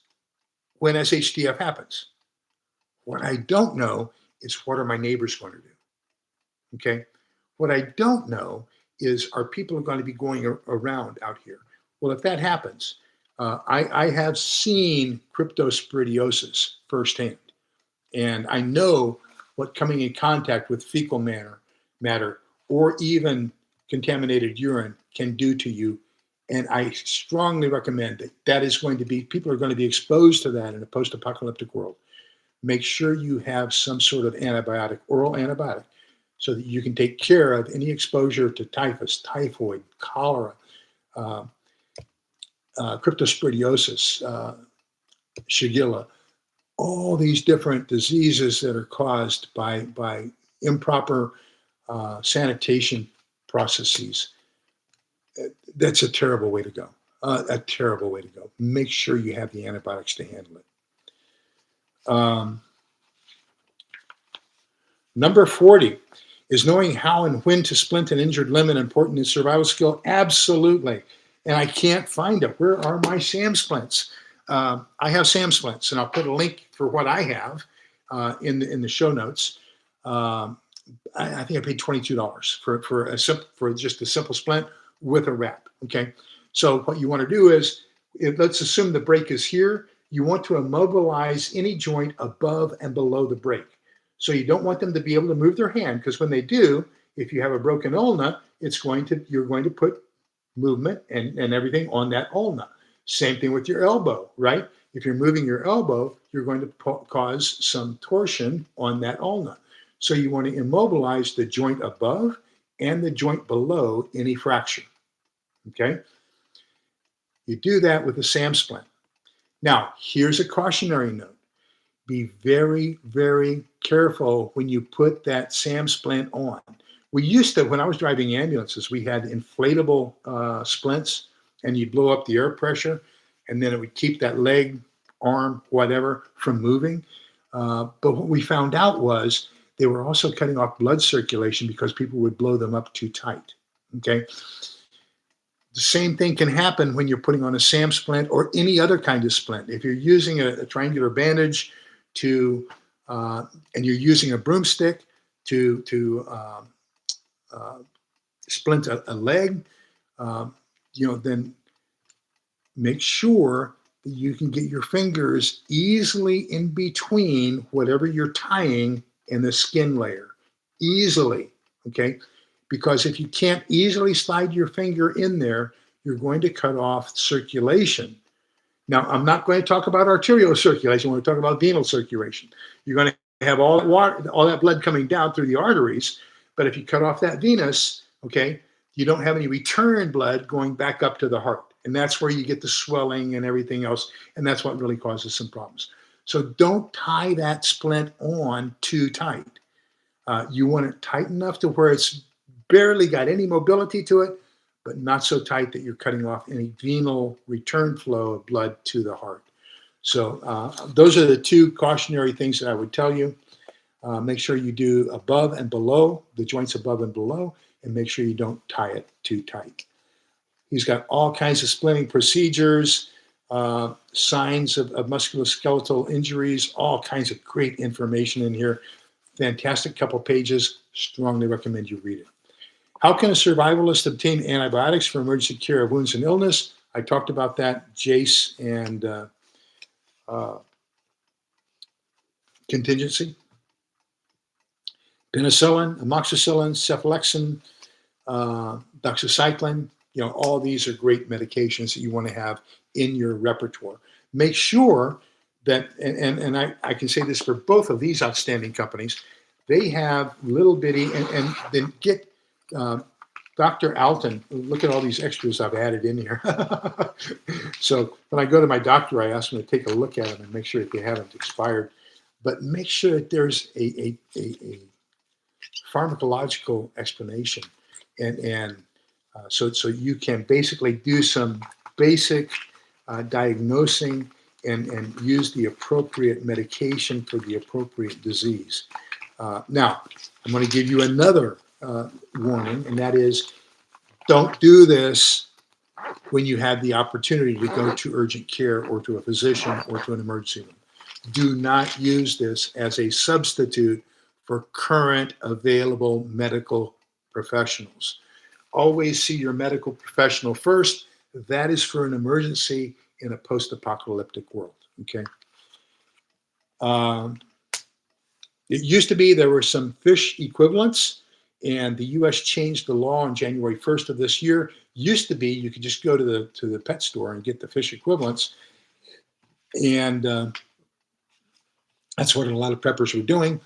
when SHTF happens. What I don't know is what are my neighbors going to do, okay? What I don't know is are people going to be going around out here? Well, if that happens, I have seen cryptosporidiosis firsthand, and I know what coming in contact with fecal matter or even contaminated urine can do to you. And I strongly recommend that is going to be, people are going to be exposed to that in a post-apocalyptic world. Make sure you have some sort of antibiotic, oral antibiotic, so that you can take care of any exposure to typhus, typhoid, cholera, cryptosporidiosis, Shigella, all these different diseases that are caused by improper sanitation processes. That's a terrible way to go. A terrible way to go. Make sure you have the antibiotics to handle it. Number 40 is knowing how and when to splint an injured limb an important in survival skill. Absolutely. And I can't find it. Where are my SAM splints? I have SAM splints, and I'll put a link for what I have in the show notes. I think I paid $22 for just a simple splint with a wrap. Okay. So what you want to do is, let's assume the break is here. You want to immobilize any joint above and below the break. So you don't want them to be able to move their hand, because when they do, if you have a broken ulna, you're going to put movement and everything on that ulna. Same thing with your elbow, right? If you're moving your elbow, you're going to cause some torsion on that ulna. So you want to immobilize the joint above and the joint below any fracture, okay? You do that with a SAM splint. Now, here's a cautionary note. Be very, very careful when you put that SAM splint on. We used to, when I was driving ambulances, we had inflatable splints, and you'd blow up the air pressure, and then it would keep that leg, arm, whatever, from moving. But what we found out was they were also cutting off blood circulation because people would blow them up too tight, okay? The same thing can happen when you're putting on a SAM splint or any other kind of splint. If you're using a triangular bandage and you're using a broomstick to splint a leg, then make sure that you can get your fingers easily in between whatever you're tying and the skin layer, easily, okay? because if you can't easily slide your finger in there, you're going to cut off circulation. Now, I'm not going to talk about arterial circulation. When we talk about venal circulation, you're going to have all that water, all that blood coming down through the arteries. But if you cut off that venous, okay, you don't have any return blood going back up to the heart. And that's where you get the swelling and everything else. And that's what really causes some problems. So don't tie that splint on too tight. You want it tight enough to where it's barely got any mobility to it, but not so tight that you're cutting off any venal return flow of blood to the heart. So those are the two cautionary things that I would tell you. Make sure you do above and below, the joints above and below, and make sure you don't tie it too tight. He's got all kinds of splinting procedures, signs of musculoskeletal injuries, all kinds of great information in here. Fantastic couple pages. Strongly recommend you read it. How can a survivalist obtain antibiotics for emergency care of wounds and illness? I talked about that, Jace and contingency. Penicillin, amoxicillin, cephalexin, doxycycline, all these are great medications that you want to have in your repertoire. Make sure that, and I can say this for both of these outstanding companies, they have little bitty, and then get Dr. Alton, look at all these extras I've added in here. So when I go to my doctor, I ask them to take a look at them and make sure that they haven't expired. But make sure that there's a pharmacological explanation, and so you can basically do some basic diagnosing and use the appropriate medication for the appropriate disease. Now, I'm going to give you another warning, and that is, don't do this when you have the opportunity to go to urgent care or to a physician or to an emergency room. Do not use this as a substitute for current available medical professionals. Always see your medical professional first. That is for an emergency in a post-apocalyptic world, okay? It used to be there were some fish equivalents, and the U.S. changed the law on January 1st of this year. Used to be you could just go to the pet store and get the fish equivalents, and that's what a lot of preppers were doing.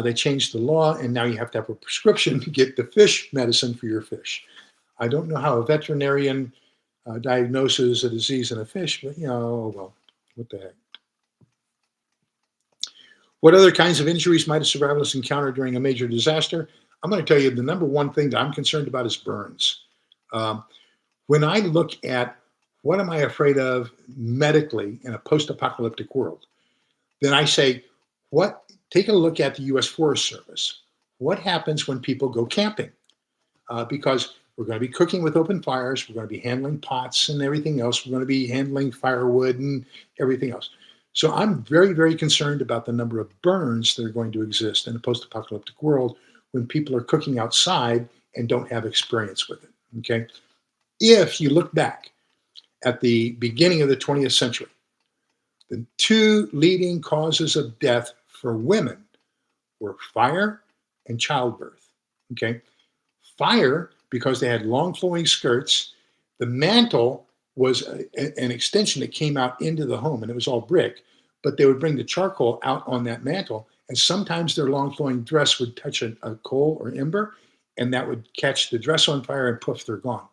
They changed the law, and now you have to have a prescription to get the fish medicine for your fish. I don't know how a veterinarian diagnoses a disease in a fish, but well, what the heck. What other kinds of injuries might a survivalist encounter during a major disaster? I'm going to tell you the number one thing that I'm concerned about is burns. When I look at what am I afraid of medically in a post-apocalyptic world, then I say, take a look at the U.S. Forest Service. What happens when people go camping? Because we're going to be cooking with open fires. We're going to be handling pots and everything else. We're going to be handling firewood and everything else. So I'm very, very concerned about the number of burns that are going to exist in a post-apocalyptic world when people are cooking outside and don't have experience with it, okay? If you look back at the beginning of the 20th century, the two leading causes of death for women were fire and childbirth, okay? Fire, because they had long flowing skirts, the mantle was an extension that came out into the home, and it was all brick, but they would bring the charcoal out on that mantle, and sometimes their long flowing dress would touch a coal or ember, and that would catch the dress on fire, and poof, they're gone.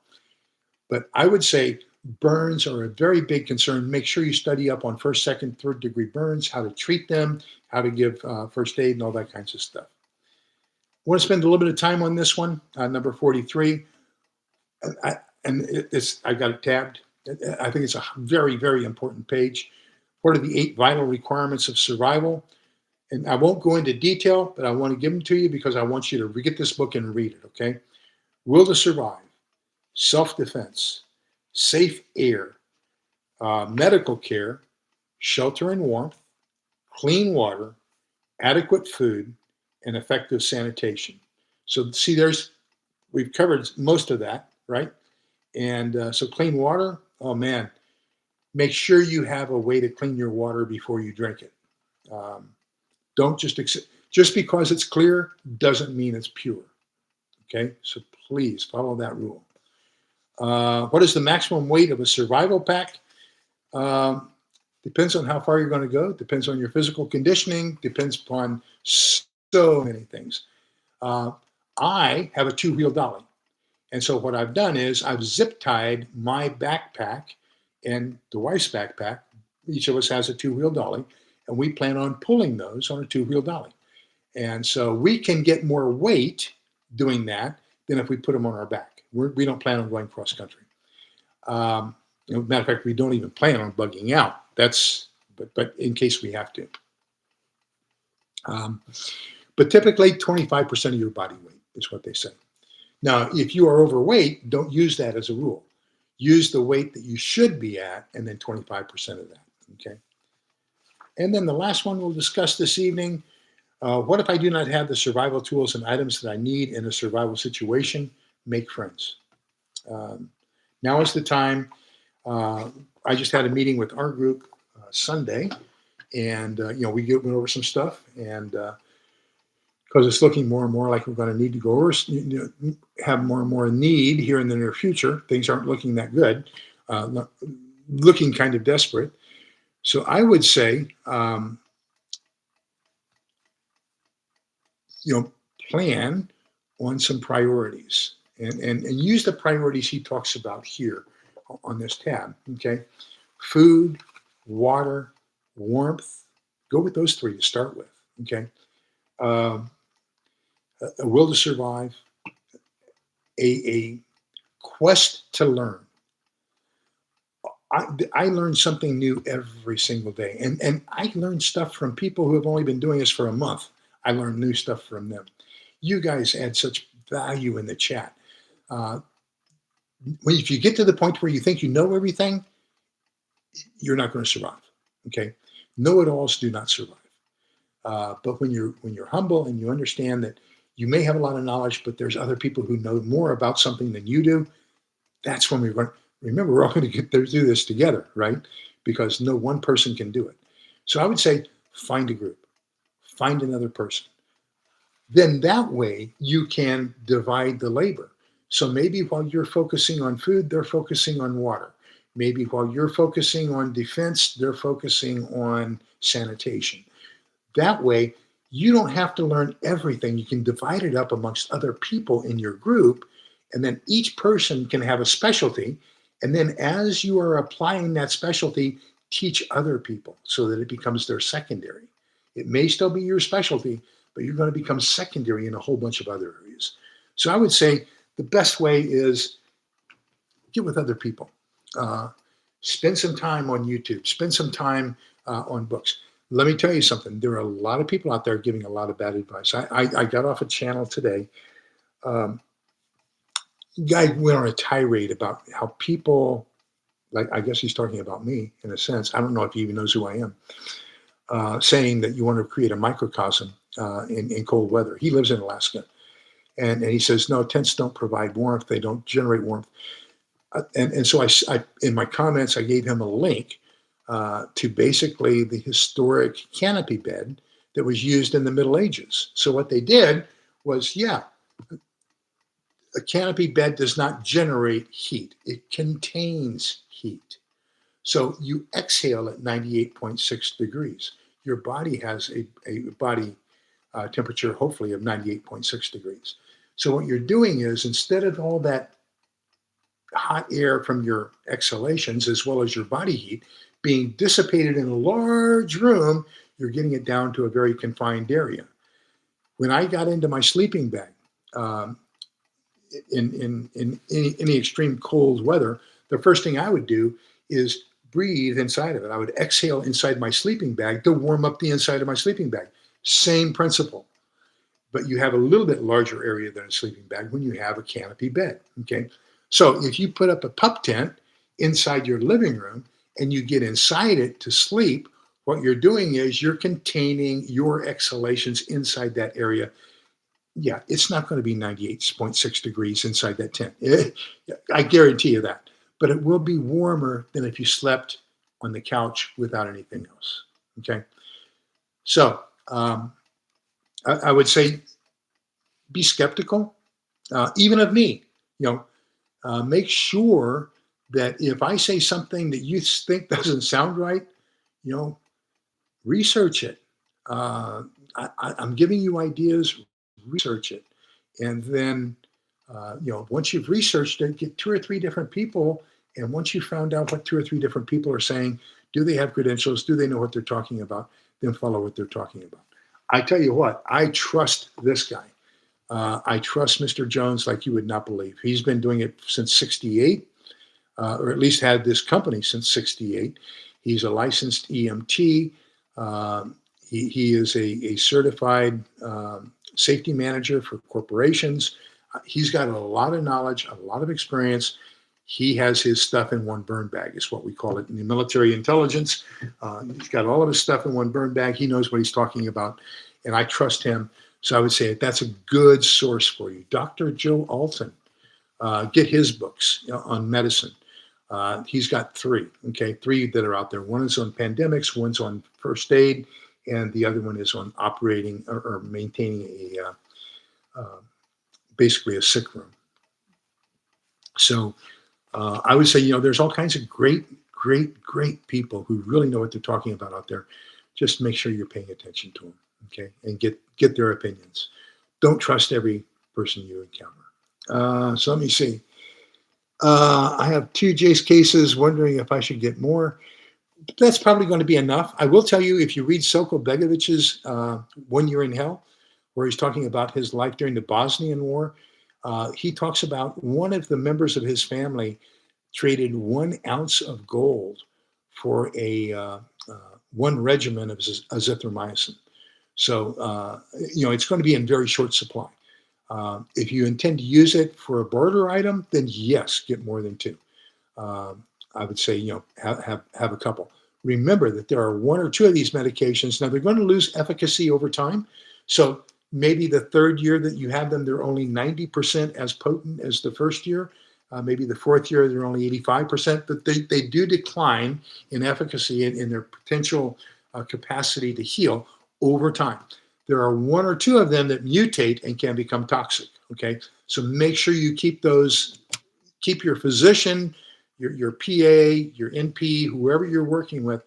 But I would say burns are a very big concern. Make sure you study up on first, second, third degree burns, how to treat them, how to give first aid, and all that kinds of stuff. I want to spend a little bit of time on this one, number 43. I got it tabbed. I think it's a very, very important page. What are the 8 vital requirements of survival? And I won't go into detail, but I want to give them to you because I want you to get this book and read it, okay? Will to survive, self-defense, safe air, medical care, shelter and warmth, clean water, adequate food, and effective sanitation. So see, we've covered most of that, right? And so clean water, oh man, make sure you have a way to clean your water before you drink it. Don't just because it's clear doesn't mean it's pure, Okay, so please follow that rule. What is the maximum weight of a survival pack? Um, Depends on how far you're going to go. Depends on your physical conditioning. Depends upon so many things. Uh, I have a two-wheel dolly. And so what I've done is I've zip tied my backpack and the wife's backpack. Each of us has a two-wheel dolly, and we plan on pulling those on a two-wheel dolly. And so we can get more weight doing that than if we put them on our back. We don't plan on going cross country. Matter of fact, we don't even plan on bugging out. But in case we have to. But typically 25% of your body weight is what they say. Now, if you are overweight, don't use that as a rule. Use the weight that you should be at and then 25% of that, okay? And then the last one we'll discuss this evening, what if I do not have the survival tools and items that I need in a survival situation? Make friends. Now is the time. I just had a meeting with our group Sunday, and we went over some stuff, and because it's looking more and more like we're going to need to go over, have more and more need here in the near future. Things aren't looking that good, looking kind of desperate. So I would say, plan on some priorities and use the priorities he talks about here on this tab. Okay, food, water, warmth. Go with those three to start with. Okay. A will to survive, a quest to learn. I learn something new every single day. And I learn stuff from people who have only been doing this for a month. I learn new stuff from them. You guys add such value in the chat. If you get to the point where you think you know everything, you're not going to survive. Okay? Know-it-alls do not survive. But when you're humble and you understand that you may have a lot of knowledge, but there's other people who know more about something than you do, that's when we're going to remember we're all going to get there, do this together, right? Because no one person can do it. So I would say find a group, find another person. Then that way you can divide the labor. So maybe while you're focusing on food, they're focusing on water. Maybe while you're focusing on defense, they're focusing on sanitation. That way, you don't have to learn everything. You can divide it up amongst other people in your group, and then each person can have a specialty. And then as you are applying that specialty, teach other people so that it becomes their secondary. It may still be your specialty, but you're going to become secondary in a whole bunch of other areas. So I would say the best way is get with other people. Spend some time on YouTube. Spend some time on books. Let me tell you something. There are a lot of people out there giving a lot of bad advice. I got off a channel today. Guy went on a tirade about how people, like I guess he's talking about me in a sense. I don't know if he even knows who I am. Saying that you want to create a microcosm in cold weather. He lives in Alaska. And he says, no, tents don't provide warmth. They don't generate warmth. And so I, in my comments, I gave him a link to basically the historic canopy bed that was used in the Middle Ages. So what they did was, a canopy bed does not generate heat. It contains heat. So you exhale at 98.6 degrees. Your body has a body temperature, hopefully, of 98.6 degrees. So what you're doing is, instead of all that hot air from your exhalations as well as your body heat being dissipated in a large room, you're getting it down to a very confined area. When I got into my sleeping bag in any extreme cold weather, the first thing I would do is breathe inside of it. I would exhale inside my sleeping bag to warm up the inside of my sleeping bag. Same principle, but you have a little bit larger area than a sleeping bag when you have a canopy bed, okay? So if you put up a pup tent inside your living room and you get inside it to sleep, what you're doing is you're containing your exhalations inside that area. Yeah, it's not going to be 98.6 degrees inside that tent. I guarantee you that. But it will be warmer than if you slept on the couch without anything else, okay? So I would say be skeptical. even of me. Make sure that if I say something that you think doesn't sound right, you know, research it. I'm giving you ideas, research it. And then, once you've researched it, get two or three different people. And once you found out what two or three different people are saying, do they have credentials? Do they know what they're talking about? Then follow what they're talking about. I tell you what, I trust this guy. I trust Mr. Jones like you would not believe. He's been doing it since 68, or at least had this company since 68. He's a licensed EMT. He is a certified safety manager for corporations. He's got a lot of knowledge, a lot of experience. He has his stuff in one burn bag, is what we call it in the military intelligence. He's got all of his stuff in one burn bag. He knows what he's talking about, and I trust him. So I would say that's a good source for you. Dr. Joe Alton, get his books on medicine. He's got three that are out there. One is on pandemics, one's on first aid, and the other one is on operating or maintaining basically a sick room. So I would say, there's all kinds of great people who really know what they're talking about out there. Just make sure you're paying attention to them, okay, and get their opinions. Don't trust every person you encounter. So let me see. I have 2 Jace cases, wondering if I should get more. That's probably going to be enough. I will tell you, if you read Soko Begovich's 1 Year in Hell, where he's talking about his life during the Bosnian War, he talks about one of the members of his family traded 1 ounce of gold for a 1 regimen of azithromycin. So, it's going to be in very short supply. If you intend to use it for a barter item, then yes, get more than 2. I would say, have a couple. Remember that there are 1 or 2 of these medications. Now, they're going to lose efficacy over time. So maybe the 3rd year that you have them, they're only 90% as potent as the 1st year. Maybe the 4th year, they're only 85%. But they do decline in efficacy and in their potential capacity to heal over time. There are 1 or 2 of them that mutate and can become toxic, okay? So make sure you keep your physician, your PA, your NP, whoever you're working with,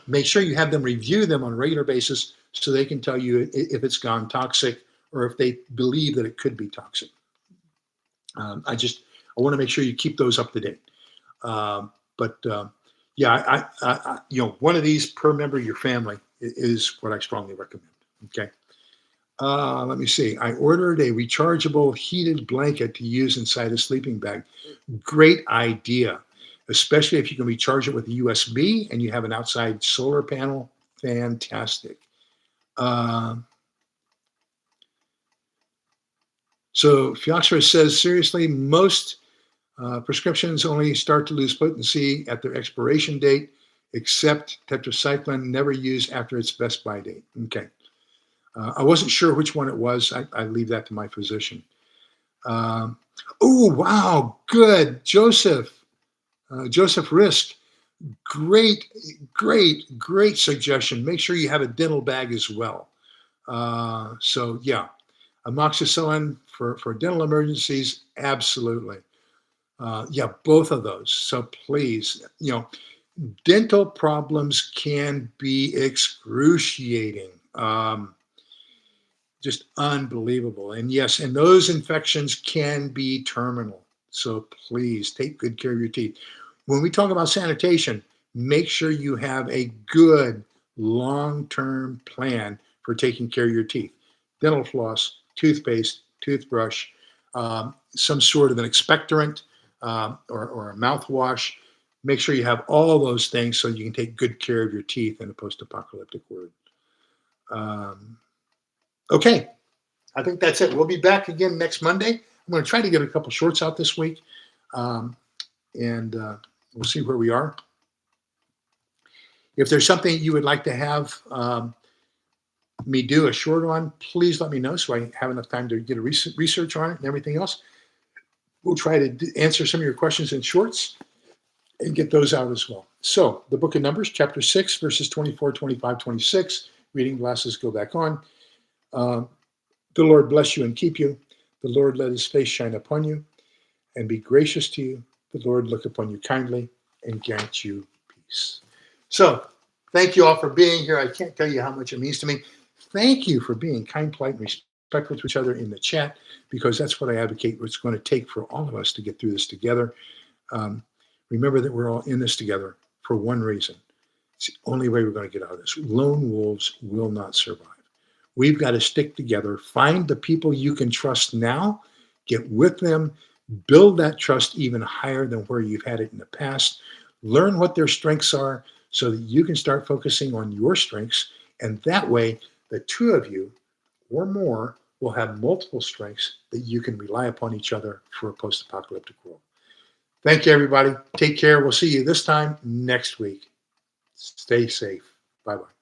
make sure you have them review them on a regular basis so they can tell you if it's gone toxic or if they believe that it could be toxic. I want to make sure you keep those up to date. Yeah, one of these per member of your family is what I strongly recommend. Okay. Let me see. I ordered a rechargeable heated blanket to use inside a sleeping bag. Great idea, especially if you can recharge it with a USB and you have an outside solar panel. Fantastic. So Phylloxera says, seriously, most prescriptions only start to lose potency at their expiration date, except tetracycline, never used after its best by date. Okay. I wasn't sure which one it was. I leave that to my physician. Oh, wow. Good. Joseph Risk. Great suggestion. Make sure you have a dental bag as well. So yeah, amoxicillin for dental emergencies. Absolutely. Yeah, both of those. So please, dental problems can be excruciating. Just unbelievable. And yes, and those infections can be terminal. So please take good care of your teeth. When we talk about sanitation, make sure you have a good long-term plan for taking care of your teeth. Dental floss, toothpaste, toothbrush, some sort of an expectorant or a mouthwash. Make sure you have all those things so you can take good care of your teeth in a post-apocalyptic world. Okay, I think that's it. We'll be back again next Monday. I'm going to try to get a couple shorts out this week, and we'll see where we are. If there's something you would like to have me do a short on, please let me know so I have enough time to get a research on it and everything else. We'll try to answer some of your questions in shorts and get those out as well. So the book of Numbers, chapter 6, verses 24, 25, 26. Reading glasses go back on. The Lord bless you and keep you. The Lord let his face shine upon you and be gracious to you. The Lord look upon you kindly and grant you peace. So, thank you all for being here. I can't tell you how much it means to me. Thank you for being kind, polite, and respectful to each other in the chat, because that's what I advocate. What's going to take for all of us to get through this together. Remember that we're all in this together for one reason. It's the only way we're going to get out of this. Lone wolves will not survive. We've got to stick together. Find the people you can trust now. Get with them. Build that trust even higher than where you've had it in the past. Learn what their strengths are so that you can start focusing on your strengths. And that way, the two of you or more will have multiple strengths that you can rely upon each other for a post-apocalyptic world. Thank you, everybody. Take care. We'll see you this time next week. Stay safe. Bye-bye.